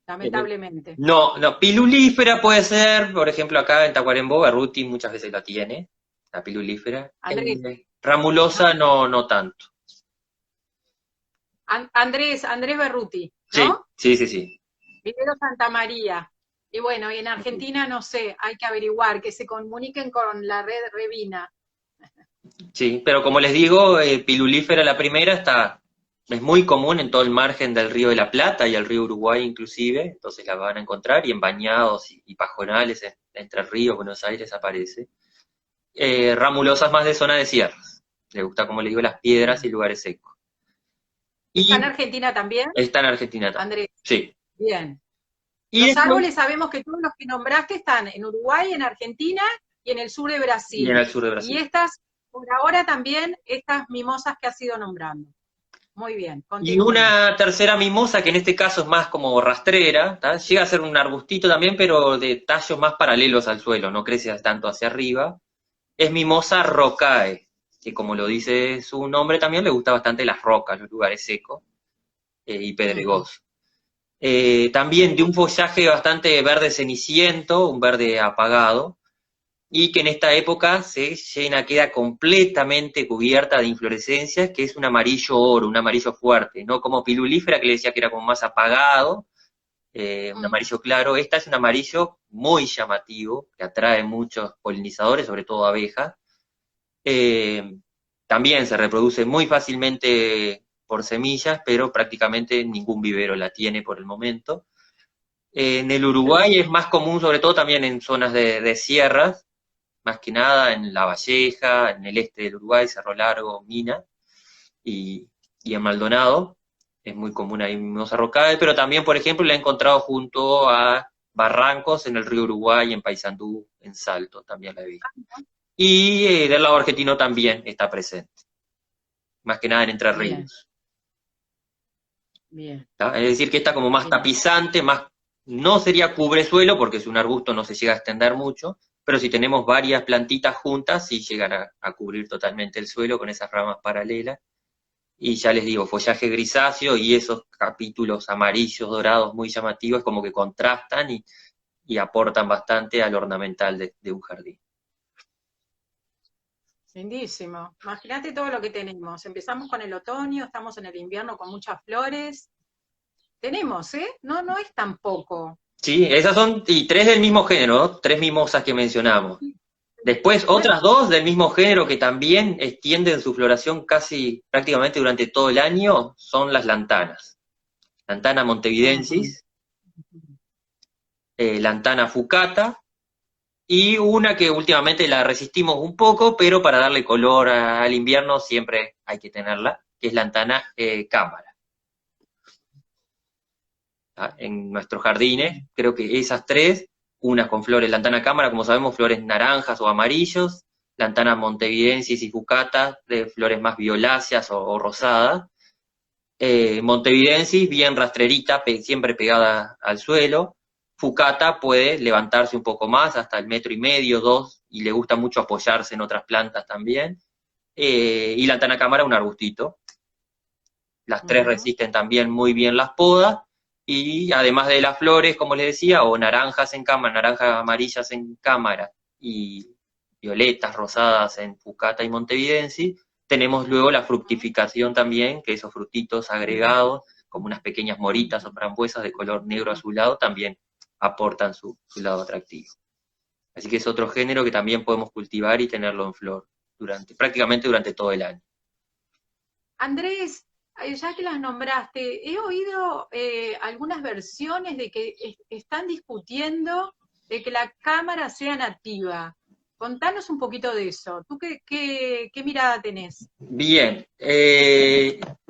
Lamentablemente. No, pilulífera puede ser, por ejemplo, acá en Tacuarembó, Berruti muchas veces la tiene, la pilulífera. Ramulosa no tanto. Andrés Berruti, ¿no? Sí. Vivero Santa María. Y bueno, y en Argentina no sé, hay que averiguar, que se comuniquen con la red Revina. Sí, pero como les digo, pilulífera la primera es muy común en todo el margen del río de la Plata y el río Uruguay inclusive, entonces la van a encontrar, y en bañados y pajonales, entre el río Buenos Aires aparece. Ramulosas más de zona de sierras, le gusta, como les digo, las piedras y lugares secos. ¿Está en Argentina también? Está en Argentina también. Andrés. Sí. Bien. Y los árboles sabemos que todos los que nombraste están en Uruguay, en Argentina y en el sur de Brasil. Y en el sur de Brasil. Y estas, por ahora también, estas mimosas que has ido nombrando. Muy bien. Y una tercera mimosa, que en este caso es más como rastrera, ¿tá? Llega a ser un arbustito también, pero de tallos más paralelos al suelo, no crece tanto hacia arriba. Es mimosa rocae, que como lo dice su nombre también le gusta bastante las rocas, los lugares secos y pedregosos. También de un follaje bastante verde ceniciento, un verde apagado, y que en esta época se queda completamente cubierta de inflorescencias, que es un amarillo oro, un amarillo fuerte, no como pilulífera, que le decía que era como más apagado, un amarillo claro. Esta es un amarillo muy llamativo, que atrae muchos polinizadores, sobre todo abejas. También se reproduce muy fácilmente por semillas, pero prácticamente ningún vivero la tiene por el momento. En el Uruguay es más común, sobre todo también en zonas de sierras, más que nada en La Valleja, en el este del Uruguay, Cerro Largo, Mina, y en Maldonado, es muy común ahí mimosa rocae, pero también, por ejemplo, la he encontrado junto a barrancos en el río Uruguay, en Paysandú, en Salto, también la he visto. Y del lado argentino también está presente, más que nada en Entre Ríos. Bien. Es decir, que está como más tapizante, no sería cubresuelo, porque es un arbusto, no se llega a extender mucho, pero si tenemos varias plantitas juntas, sí llegan a cubrir totalmente el suelo con esas ramas paralelas. Y ya les digo, follaje grisáceo y esos capítulos amarillos, dorados, muy llamativos, como que contrastan y aportan bastante al ornamental de un jardín. Lindísimo. Imagínate todo lo que tenemos. Empezamos con el otoño, estamos en el invierno con muchas flores. Tenemos, ¿eh? No es tan poco. Sí, esas son, y 3 del mismo género, ¿no? 3 mimosas que mencionamos. Después otras 2 del mismo género que también extienden su floración casi prácticamente durante todo el año, son las lantanas. Lantana montevidensis, Lantana fucata, y una que últimamente la resistimos un poco, pero para darle color al invierno siempre hay que tenerla, que es Lantana cámara. En nuestros jardines, creo que esas tres, unas con flores Lantana cámara, como sabemos, flores naranjas o amarillos, Lantana montevidensis y fucata, de flores más violáceas o rosadas, montevidensis bien rastrerita, siempre pegada al suelo, fucata puede levantarse un poco más, hasta el 1,5 m, 2, y le gusta mucho apoyarse en otras plantas también, y Lantana cámara un arbustito. Las tres resisten también muy bien las podas, y además de las flores, como les decía, o naranjas en cámara, naranjas amarillas en cámara, y violetas rosadas en fucata y montevidensis, tenemos luego la fructificación también, que esos frutitos agregados, como unas pequeñas moritas o frambuesas de color negro azulado, también aportan su lado atractivo. Así que es otro género que también podemos cultivar y tenerlo en flor prácticamente durante todo el año. Andrés, ya que las nombraste, he oído algunas versiones de que están discutiendo de que la cámara sea nativa. Contanos un poquito de eso. ¿Tú qué mirada tenés? Bien,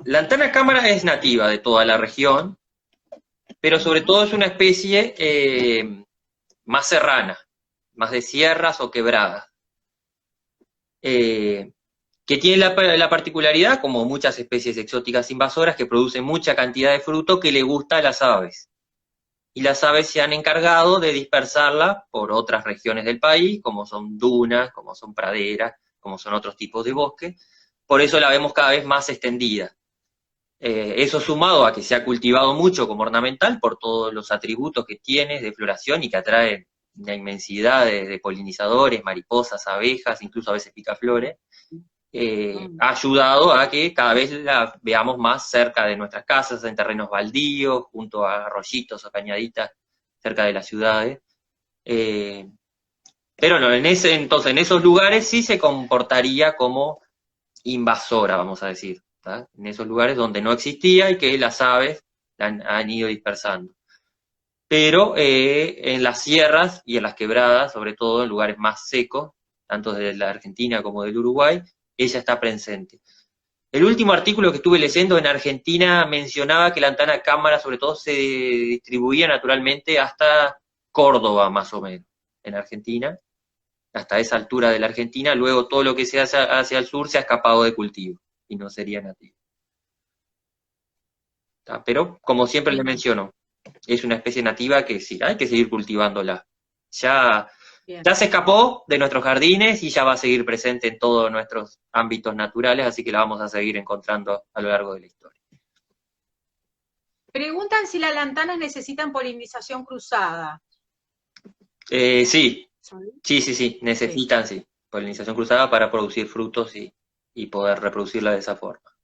Lantana cámara es nativa de toda la región, pero sobre todo es una especie más serrana, más de sierras o quebradas, que tiene la particularidad, como muchas especies exóticas invasoras, que producen mucha cantidad de fruto que le gusta a las aves. Y las aves se han encargado de dispersarla por otras regiones del país, como son dunas, como son praderas, como son otros tipos de bosque. Por eso la vemos cada vez más extendida. Eso sumado a que se ha cultivado mucho como ornamental por todos los atributos que tiene de floración y que atrae una inmensidad de polinizadores, mariposas, abejas, incluso a veces picaflores, ha ayudado a que cada vez la veamos más cerca de nuestras casas, en terrenos baldíos, junto a arroyitos o cañaditas cerca de las ciudades. Pero no, entonces en esos lugares sí se comportaría como invasora, vamos a decir, ¿tá? En esos lugares donde no existía y que las aves la han ido dispersando. Pero en las sierras y en las quebradas, sobre todo en lugares más secos, tanto de la Argentina como del Uruguay, ella está presente. El último artículo que estuve leyendo en Argentina mencionaba que la Lantana cámara sobre todo se distribuía naturalmente hasta Córdoba, más o menos, en Argentina, hasta esa altura de la Argentina. Luego todo lo que se hace hacia el sur se ha escapado de cultivo y no sería nativo. Pero, como siempre les menciono, es una especie nativa que sí, hay que seguir cultivándola. Ya se escapó de nuestros jardines y ya va a seguir presente en todos nuestros ámbitos naturales, así que la vamos a seguir encontrando a lo largo de la historia. Preguntan si las lantanas necesitan polinización cruzada. Sí, necesitan, sí, polinización cruzada para producir frutos y poder reproducirla de esa forma.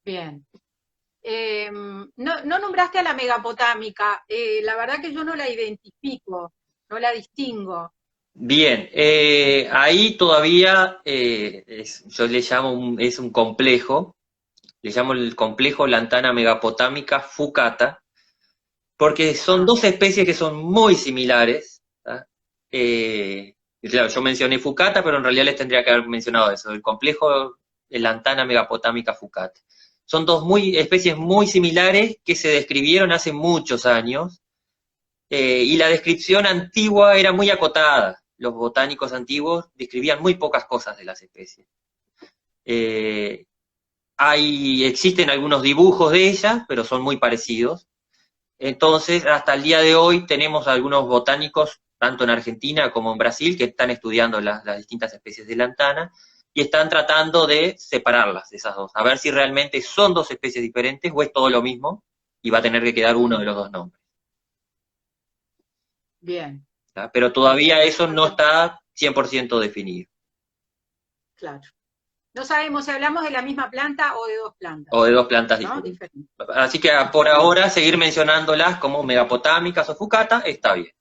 Bien. No nombraste a la megapotámica, la verdad que yo no la identifico, no la distingo. Bien, ahí todavía yo le llamo, es un complejo, le llamo el complejo Lantana megapotámica fucata, porque son dos especies que son muy similares. Claro, yo mencioné fucata, pero en realidad les tendría que haber mencionado eso, el complejo Lantana megapotámica fucata. Son dos especies muy similares que se describieron hace muchos años, y la descripción antigua era muy acotada. Los botánicos antiguos describían muy pocas cosas de las especies. Existen algunos dibujos de ellas, pero son muy parecidos. Entonces, hasta el día de hoy tenemos algunos botánicos, tanto en Argentina como en Brasil, que están estudiando las distintas especies de lantana, y están tratando de separarlas, esas dos, a ver si realmente son dos especies diferentes o es todo lo mismo, y va a tener que quedar uno de los dos nombres. Bien. ¿Tá? Pero todavía eso no está 100% definido. Claro. No sabemos si hablamos de la misma planta o de dos plantas. O de dos plantas diferentes. Así que por ahora seguir mencionándolas como megapotámicas o fucata está bien.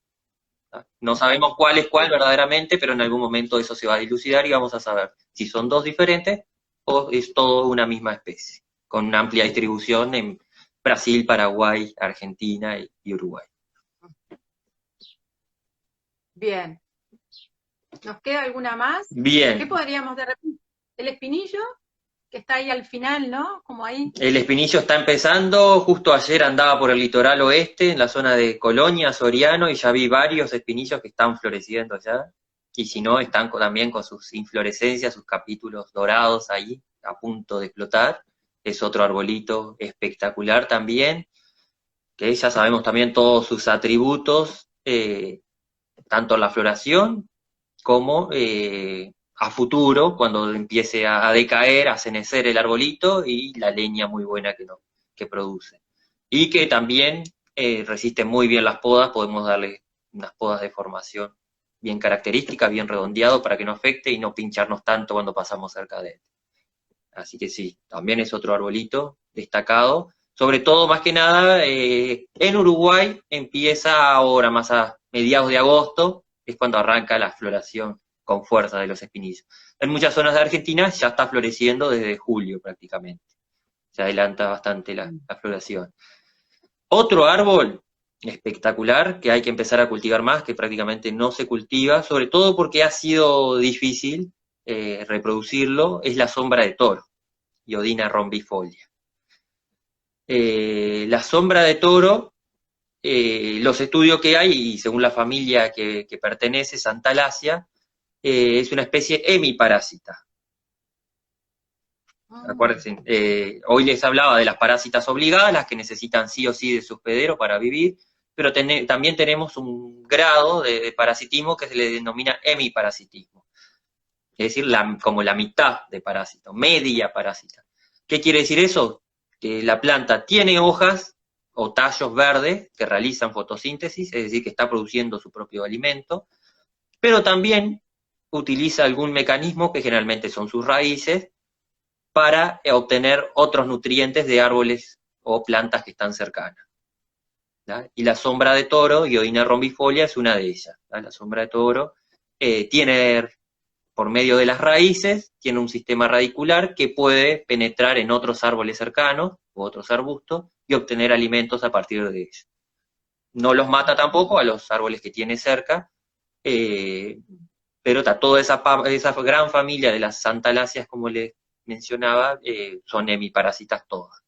No sabemos cuál es cuál verdaderamente, pero en algún momento eso se va a dilucidar y vamos a saber si son dos diferentes o es todo una misma especie, con una amplia distribución en Brasil, Paraguay, Argentina y Uruguay. Bien. ¿Nos queda alguna más? Bien. ¿Qué podríamos de repente? El espinillo, que está ahí al final, ¿no? Como ahí. El espinillo está empezando, justo ayer andaba por el litoral oeste, en la zona de Colonia, Soriano, y ya vi varios espinillos que están floreciendo ya. Y si no, están también con sus inflorescencias, sus capítulos dorados ahí, a punto de explotar. Es otro arbolito espectacular también, que ya sabemos también todos sus atributos, tanto en la floración como a futuro, cuando empiece a decaer, a cenecer el arbolito y la leña muy buena que produce. Y que también resiste muy bien las podas, podemos darle unas podas de formación bien características, bien redondeado para que no afecte y no pincharnos tanto cuando pasamos cerca de él. Así que sí, también es otro arbolito destacado. Sobre todo, más que nada, en Uruguay empieza ahora, más a mediados de agosto, es cuando arranca la floración con fuerza de los espinillos. En muchas zonas de Argentina ya está floreciendo desde julio prácticamente. Se adelanta bastante la floración. Otro árbol espectacular que hay que empezar a cultivar más, que prácticamente no se cultiva, sobre todo porque ha sido difícil reproducirlo, es la sombra de toro, Iodina rombifolia. La sombra de toro, los estudios que hay, y según la familia que pertenece, Santalacia, es una especie hemiparásita. Acuérdense, hoy les hablaba de las parásitas obligadas, las que necesitan sí o sí de su hospedero para vivir, pero también tenemos un grado de parasitismo que se le denomina hemiparasitismo, es decir, como la mitad de parásito, media parásita. ¿Qué quiere decir eso? Que la planta tiene hojas o tallos verdes que realizan fotosíntesis, es decir, que está produciendo su propio alimento, pero también utiliza algún mecanismo, que generalmente son sus raíces, para obtener otros nutrientes de árboles o plantas que están cercanas. ¿Ya? Y la sombra de toro, Iodina rombifolia, es una de ellas. ¿Ya? La sombra de toro tiene, por medio de las raíces, tiene un sistema radicular que puede penetrar en otros árboles cercanos u otros arbustos y obtener alimentos a partir de ellos. No los mata tampoco a los árboles que tiene cerca, pero toda esa gran familia de las santaláceas, como les mencionaba, son hemiparasitas todas.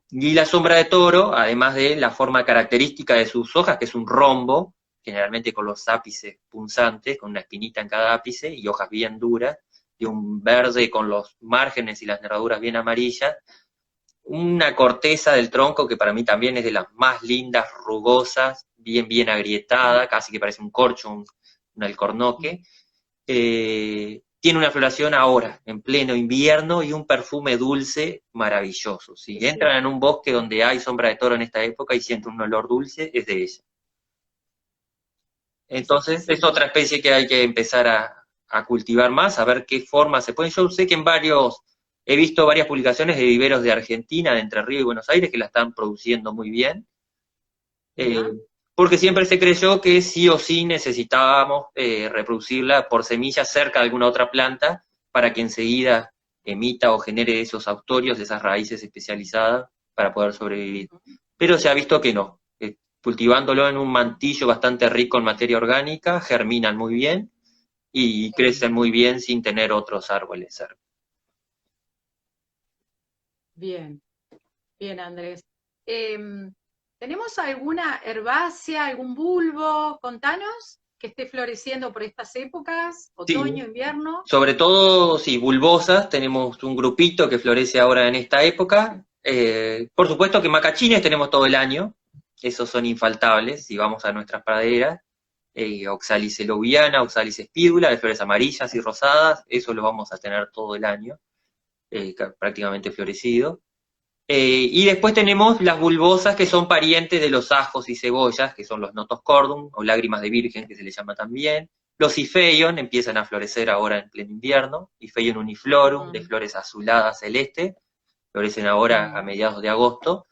Y la sombra de toro, además de la forma característica de sus hojas, que es un rombo, generalmente con los ápices punzantes, con una espinita en cada ápice y hojas bien duras, y un verde con los márgenes y las nervaduras bien amarillas, una corteza del tronco que para mí también es de las más lindas, rugosas, bien agrietada, casi que parece un corcho, un alcornoque. Tiene una floración ahora, en pleno invierno, y un perfume dulce maravilloso. Si entran en un bosque donde hay sombra de toro en esta época y sienten un olor dulce, es de ella. Entonces, es otra especie que hay que empezar a cultivar más, a ver qué forma se pueden. Yo sé que he visto varias publicaciones de viveros de Argentina, de Entre Ríos y Buenos Aires, que la están produciendo muy bien. Porque siempre se creyó que sí o sí necesitábamos reproducirla por semillas cerca de alguna otra planta para que enseguida emita o genere esos autorios, esas raíces especializadas para poder sobrevivir. Pero se ha visto que no. Cultivándolo en un mantillo bastante rico en materia orgánica, germinan muy bien y crecen muy bien sin tener otros árboles cerca. Bien, bien, Andrés. ¿Tenemos alguna herbácea, algún bulbo? Contanos, que esté floreciendo por estas épocas, otoño, Sí. invierno. Sobre todo, sí, bulbosas, tenemos un grupito que florece ahora en esta época. Por supuesto que macachines tenemos todo el año, esos son infaltables si vamos a nuestras praderas. Oxalis eloviana, Oxalis espídula, de flores amarillas y rosadas, eso lo vamos a tener todo el año, prácticamente florecido. Y después tenemos las bulbosas, que son parientes de los ajos y cebollas, que son los notoscordum, o lágrimas de virgen, que se les llama también. Los Ipheion empiezan a florecer ahora en pleno invierno, Ipheion uniflorum, de flores azuladas celeste, florecen ahora a mediados de agosto.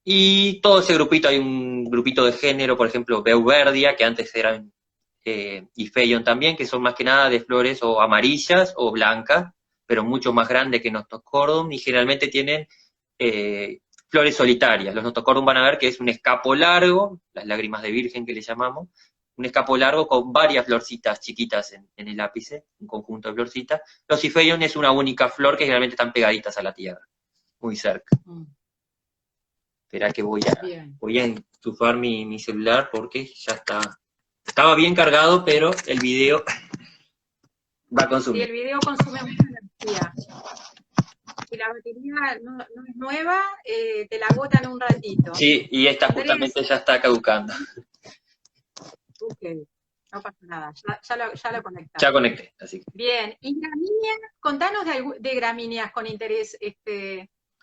Y todo ese grupito, hay un grupito de género, por ejemplo, Beuverdia, que antes eran Ipheion también, que son más que nada de flores o amarillas o blancas, pero mucho más grandes que Notoscordum, y generalmente tienen flores solitarias. Los Notocordae van a ver que es un escapo largo, las lágrimas de virgen que le llamamos, un escapo largo con varias florcitas chiquitas en el ápice, un conjunto de florcitas. Los Hifeion es una única flor que generalmente están pegaditas a la tierra, muy cerca. Espera que voy a enchufar mi celular porque ya estaba bien cargado, pero el video va a consumir. Sí, el video consume mucha energía. Si la batería no es nueva, te la agotan un ratito. Sí, y esta justamente ya está caducando. Ok, no pasa nada, ya lo conectamos. Ya conecté, así que. Bien, y gramíneas, contanos de gramíneas con interés,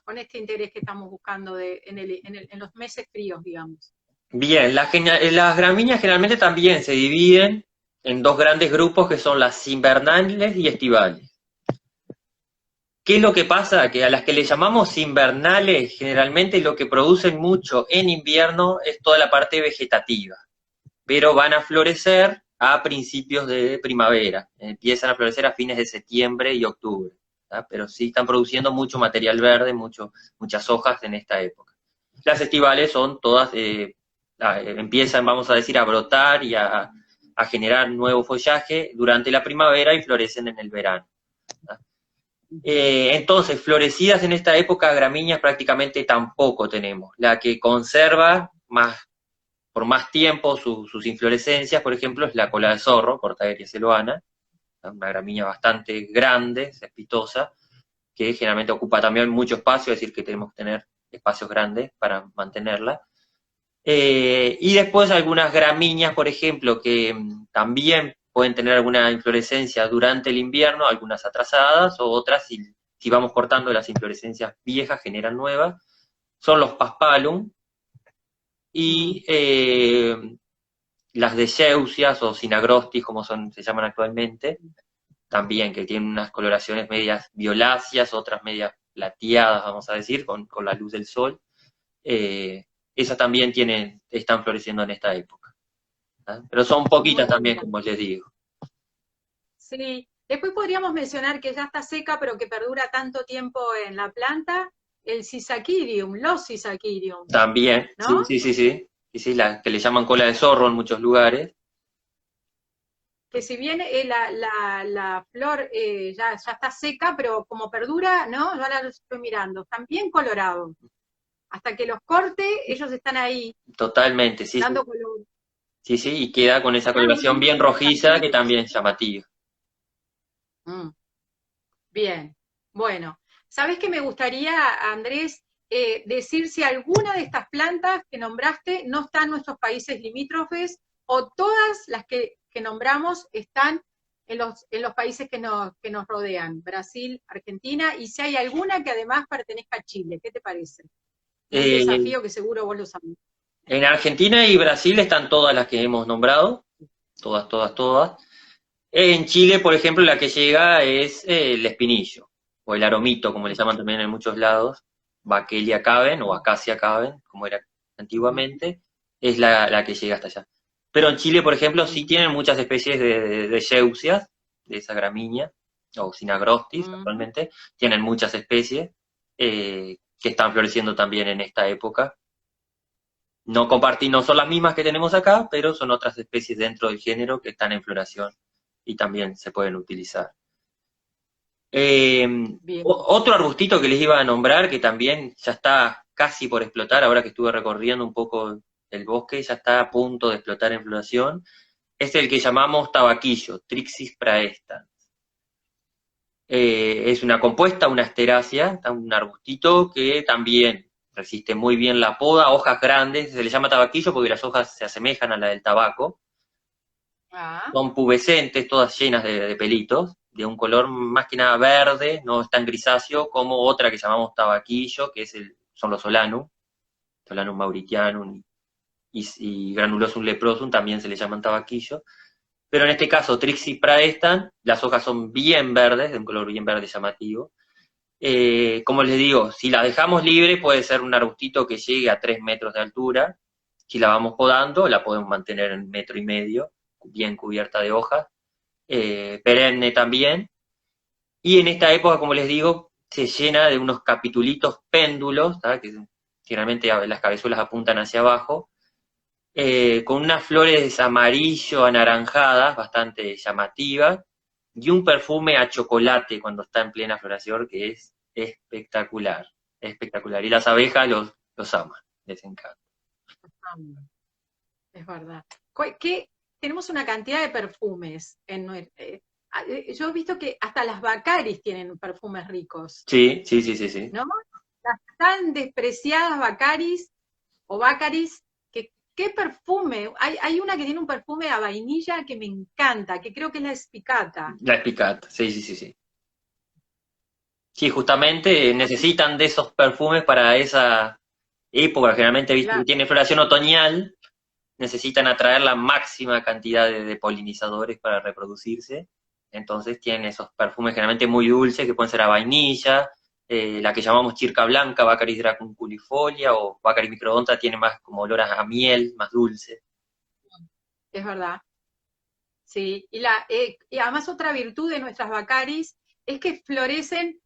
con este interés que estamos buscando en los meses fríos, digamos. Bien, las gramíneas generalmente también se dividen en dos grandes grupos que son las invernales y estivales. ¿Qué es lo que pasa? Que a las que le llamamos invernales, generalmente lo que producen mucho en invierno es toda la parte vegetativa, pero van a florecer a principios de primavera, empiezan a florecer a fines de septiembre y octubre, ¿tá? Pero sí están produciendo mucho material verde, muchas hojas en esta época. Las estivales son todas, empiezan, vamos a decir, a brotar y a generar nuevo follaje durante la primavera y florecen en el verano, ¿tá? Entonces, florecidas en esta época, gramíneas prácticamente tampoco tenemos. La que conserva por más tiempo sus inflorescencias, por ejemplo, es la cola de zorro, Portaeria celoana, una gramínea bastante grande, cespitosa, que generalmente ocupa también mucho espacio, es decir, que tenemos que tener espacios grandes para mantenerla. Y después algunas gramíneas, por ejemplo, que también pueden tener alguna inflorescencia durante el invierno, algunas atrasadas, o otras, si vamos cortando las inflorescencias viejas, generan nuevas, son los Paspalum, y las Deyeuxias o Synagrostis, como se llaman actualmente, también, que tienen unas coloraciones medias violáceas, otras medias plateadas, vamos a decir, con la luz del sol. Esas también están floreciendo en esta época, ¿tá? Pero son poquitas también, como les digo. Sí, después podríamos mencionar que ya está seca, pero que perdura tanto tiempo en la planta, el Sisaquirium, los Sisaquirium. También, ¿no? sí, la que le llaman cola de zorro en muchos lugares. Que si bien la flor ya está seca, pero como perdura, ¿no? Yo ahora lo estoy mirando, están bien colorados. Hasta que los corte, ellos están ahí. Totalmente, sí. Dando color. Sí, y queda con esa coloración bien rojiza que también es llamativa. Bien, bueno. ¿Sabes qué me gustaría, Andrés, decir si alguna de estas plantas que nombraste no está en nuestros países limítrofes o todas las que nombramos están en los países que nos rodean, Brasil, Argentina, y si hay alguna que además pertenezca a Chile? ¿Qué te parece? Un desafío que seguro vos lo sabés. En Argentina y Brasil están todas las que hemos nombrado, todas. En Chile, por ejemplo, la que llega es el espinillo, o el aromito, como le llaman también en muchos lados, Vachellia caven o Acacia caven, como era antiguamente, es la que llega hasta allá. Pero en Chile, por ejemplo, sí tienen muchas especies de Yeusias, de esa gramínea, o Synagrostis, actualmente, tienen muchas especies que están floreciendo también en esta época. No son las mismas que tenemos acá, pero son otras especies dentro del género que están en floración y también se pueden utilizar. Otro arbustito que les iba a nombrar, que también ya está casi por explotar, ahora que estuve recorriendo un poco el bosque, ya está a punto de explotar en floración, es el que llamamos tabaquillo, Trixis praestans. Es una compuesta, una asterácea, un arbustito que también resiste muy bien la poda, hojas grandes, se le llama tabaquillo porque las hojas se asemejan a la del tabaco. Son pubescentes, todas llenas de pelitos, de un color más que nada verde, no es tan grisáceo como otra que llamamos tabaquillo, que son los Solanum mauritianum y Granulosum leprosum, también se le llaman tabaquillo. Pero en este caso, Trixis praestans, las hojas son bien verdes, de un color bien verde llamativo. Como les digo, si la dejamos libre puede ser un arbustito que llegue a 3 metros de altura. Si la vamos podando, la podemos mantener en 1,5 metros, bien cubierta de hojas. Perenne también. Y en esta época, como les digo, se llena de unos capitulitos péndulos, ¿tá? Que generalmente las cabezuelas apuntan hacia abajo, con unas flores amarillo anaranjadas, bastante llamativas, y un perfume a chocolate cuando está en plena floración que es espectacular, espectacular. Y las abejas los aman, les encanta. Es verdad. Tenemos una cantidad de perfumes. Yo he visto que hasta las Baccaris tienen perfumes ricos, Sí, sí, sí, sí, sí. ¿no? Las tan despreciadas Baccaris o Baccaris, ¿qué perfume? Hay una que tiene un perfume a vainilla que me encanta, que creo que es la Spicata. La espicata, sí, sí, sí, sí. Sí, justamente necesitan de esos perfumes para esa época, generalmente viste que Claro, tiene floración otoñal, necesitan atraer la máxima cantidad de polinizadores para reproducirse, entonces tienen esos perfumes generalmente muy dulces que pueden ser a vainilla, la que llamamos chirca blanca, Baccaris dracunculifolia o Baccaris microdonta tiene más como olor a miel, más dulce. es verdad. Sí, y además otra virtud de nuestras Baccaris es que florecen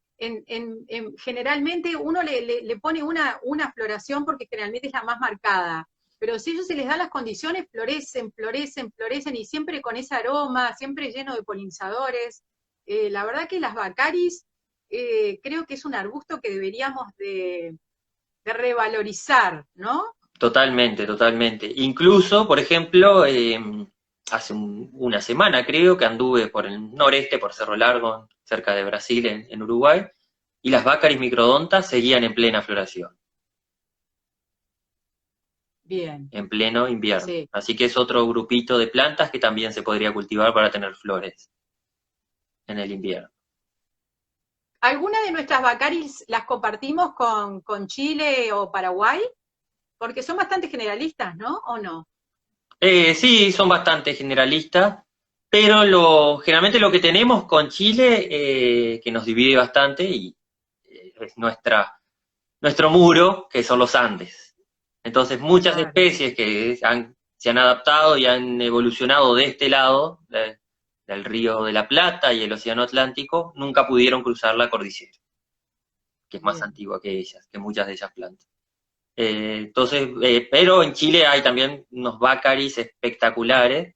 generalmente uno le pone una floración porque generalmente es la más marcada, pero si ellos se les dan las condiciones, florecen, florecen, florecen y siempre con ese aroma, siempre lleno de polinizadores. La verdad que las Baccaris creo que es un arbusto que deberíamos de revalorizar, ¿no? Totalmente, totalmente. Incluso, por ejemplo, hace una semana creo que anduve por el noreste, por Cerro Largo, cerca de Brasil, en Uruguay, y las Baccaris microdontas seguían en plena floración, Bien, en pleno invierno. sí. Así que es otro grupito de plantas que también se podría cultivar para tener flores en el invierno. ¿Alguna de nuestras Baccaris las compartimos con Chile o Paraguay? Porque son bastante generalistas, ¿no? ¿O no? Sí, son bastante generalistas, pero generalmente lo que tenemos con Chile, que nos divide bastante, y es nuestro muro, que son los Andes. Entonces, muchas Claro, especies que se han adaptado y han evolucionado de este lado, del Río de la Plata y el Océano Atlántico, nunca pudieron cruzar la cordillera, que es más bien. antigua que ellas, que muchas de ellas plantas. Pero en Chile hay también unos bácaris espectaculares,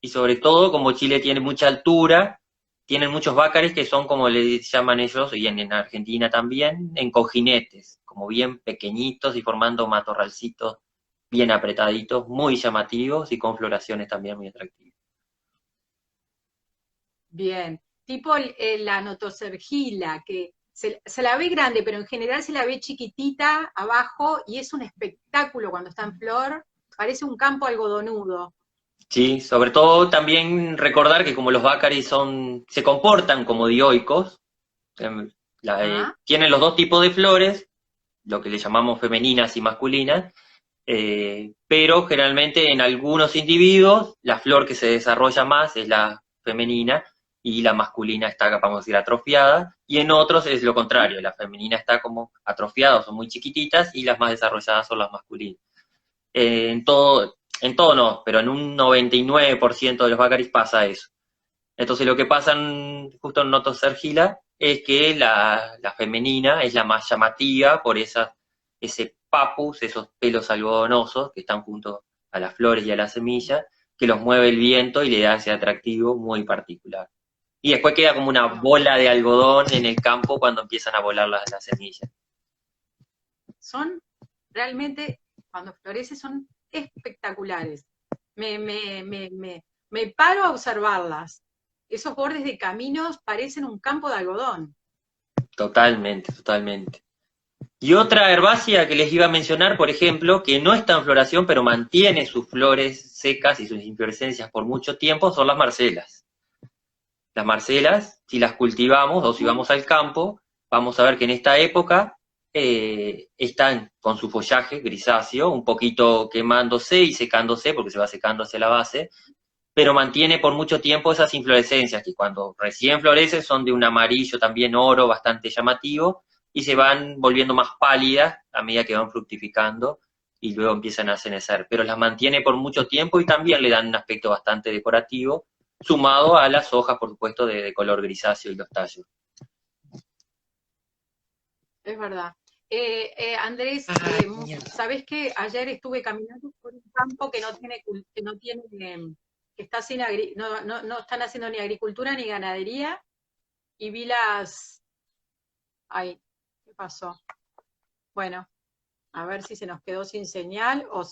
y sobre todo, como Chile tiene mucha altura, tienen muchos bácaris que son, como le llaman ellos, y en Argentina también, en cojinetes, como bien pequeñitos y formando matorralcitos bien apretaditos, muy llamativos y con floraciones también muy atractivas. Bien. Tipo la notocergila, que se la ve grande, pero en general se la ve chiquitita abajo y es un espectáculo cuando está en flor. Parece un campo algodonudo. Sí, sobre todo también recordar que como los bácaris se comportan como dioicos, em, Ah, tienen los dos tipos de flores, lo que le llamamos femeninas y masculinas, pero generalmente en algunos individuos la flor que se desarrolla más es la femenina y la masculina está, vamos a decir, atrofiada, y en otros es lo contrario, la femenina está como atrofiada, son muy chiquititas, y las más desarrolladas son las masculinas. En todo no, pero en un 99% de los bácaris pasa eso. Entonces lo que pasa justo en Notocergila es que la femenina es la más llamativa por ese papus, esos pelos algodonosos que están junto a las flores y a las semillas, que los mueve el viento y le da ese atractivo muy particular. Y después queda como una no. bola de algodón en el campo cuando empiezan a volar las semillas. Son realmente, cuando florece, son espectaculares. Me paro a observarlas. Esos bordes de caminos parecen un campo de algodón. Totalmente, totalmente. Y otra herbácea que les iba a mencionar, por ejemplo, que no está en floración, pero mantiene sus flores secas y sus inflorescencias por mucho tiempo, son las marcelas. Las marcelas, si las cultivamos o si vamos al campo, vamos a ver que en esta época están con su follaje grisáceo, un poquito quemándose y secándose, porque se va secando hacia la base, pero mantiene por mucho tiempo esas inflorescencias, que cuando recién florecen son de un amarillo también oro bastante llamativo, y se van volviendo más pálidas a medida que van fructificando y luego empiezan a cenecer, pero las mantiene por mucho tiempo y también le dan un aspecto bastante decorativo, sumado a las hojas, por supuesto, de color grisáceo y los tallos. Es verdad. Andrés, Ay, mierda. ¿sabés que ayer estuve caminando por un campo que no tiene, que está sin no están haciendo ni agricultura ni ganadería, y vi ay, ¿qué pasó? Bueno, a ver si se nos quedó sin señal o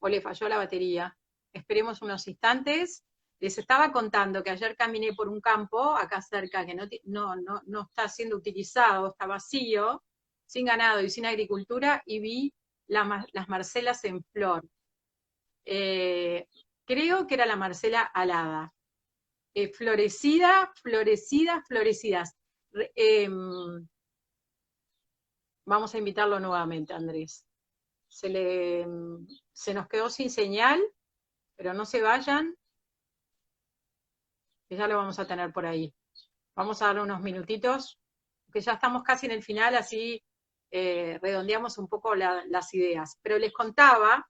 le falló la batería. Esperemos unos instantes. Les estaba contando que ayer caminé por un campo acá cerca que no está siendo utilizado, está vacío, sin ganado y sin agricultura, y vi las marcelas en flor. Eh, Creo que era la marcela alada. Florecidas. Re- em, Vamos a invitarlo nuevamente, Andrés. Se, le, Se nos quedó sin señal, pero no se vayan, que ya lo vamos a tener por ahí. Vamos a darle unos minutitos, que ya estamos casi en el final, así redondeamos un poco las ideas. Pero les contaba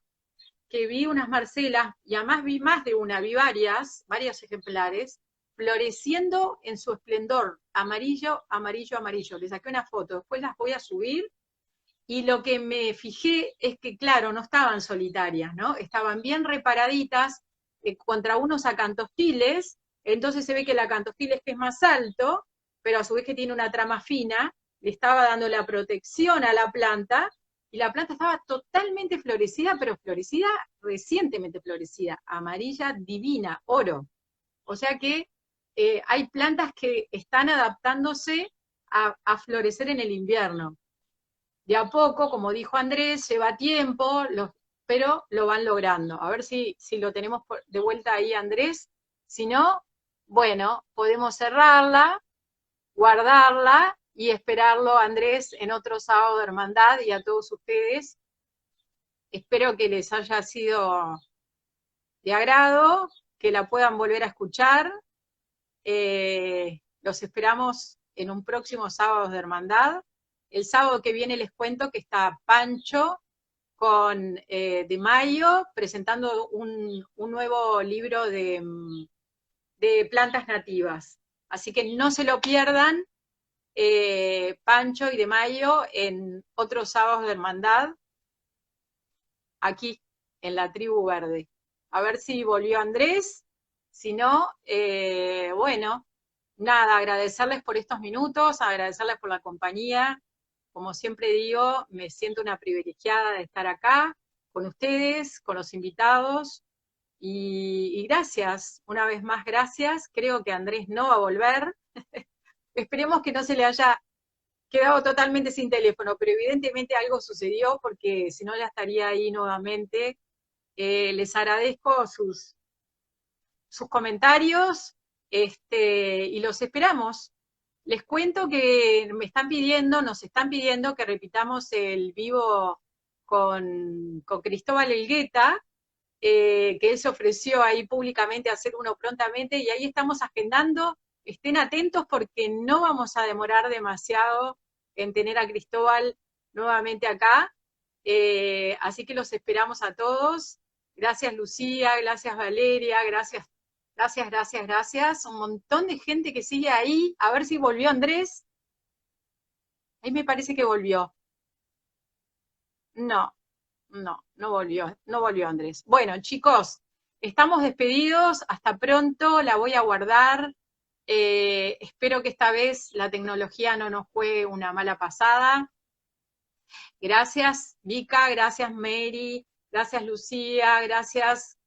que vi unas marcelas, y además vi más de una, vi varios ejemplares, floreciendo en su esplendor, amarillo, amarillo, amarillo. Les saqué una foto, después las voy a subir. Y lo que me fijé es que, claro, no estaban solitarias, ¿no? Estaban bien reparaditas contra unos acantostiles, entonces se ve que el acantostiles que es más alto, pero a su vez que tiene una trama fina, le estaba dando la protección a la planta, y la planta estaba totalmente florecida, pero florecida, recientemente florecida, amarilla, divina, oro. O sea que hay plantas que están adaptándose a florecer en el invierno. De a poco, como dijo Andrés, lleva tiempo, pero lo van logrando. A ver si lo tenemos de vuelta ahí, Andrés. Si no, bueno, podemos cerrarla, guardarla y esperarlo, Andrés, en otro sábado de hermandad, y a todos ustedes. Espero que les haya sido de agrado, que la puedan volver a escuchar. Los esperamos en un próximo sábado de hermandad. El sábado que viene les cuento que está Pancho con De Mayo presentando un nuevo libro de plantas nativas. Así que no se lo pierdan, Pancho y De Mayo en otros sábados de hermandad, aquí en la Tribu Verde. A ver si volvió Andrés, si no, bueno, nada, agradecerles por estos minutos, agradecerles por la compañía. Como siempre digo, me siento una privilegiada de estar acá con ustedes, con los invitados, y gracias, una vez más gracias. Creo que Andrés no va a volver. Esperemos que no se le haya quedado totalmente sin teléfono, pero evidentemente algo sucedió porque si no ya estaría ahí nuevamente. Les agradezco sus comentarios, y los esperamos. Les cuento que nos están pidiendo que repitamos el vivo con Cristóbal Elgueta, que él se ofreció ahí públicamente a hacer uno prontamente, y ahí estamos agendando. Estén atentos porque no vamos a demorar demasiado en tener a Cristóbal nuevamente acá. Así que los esperamos a todos. Gracias Lucía, gracias Valeria, gracias. Un montón de gente que sigue ahí. A ver si volvió Andrés. Ahí me parece que volvió. No, no volvió Andrés. Bueno, chicos, estamos despedidos. Hasta pronto. La voy a guardar. Espero que esta vez la tecnología no nos juegue una mala pasada. Gracias, Vika, gracias, Mary, gracias, Lucía, gracias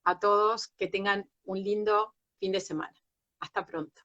a todos. Que tengan un lindo fin de semana. Hasta pronto.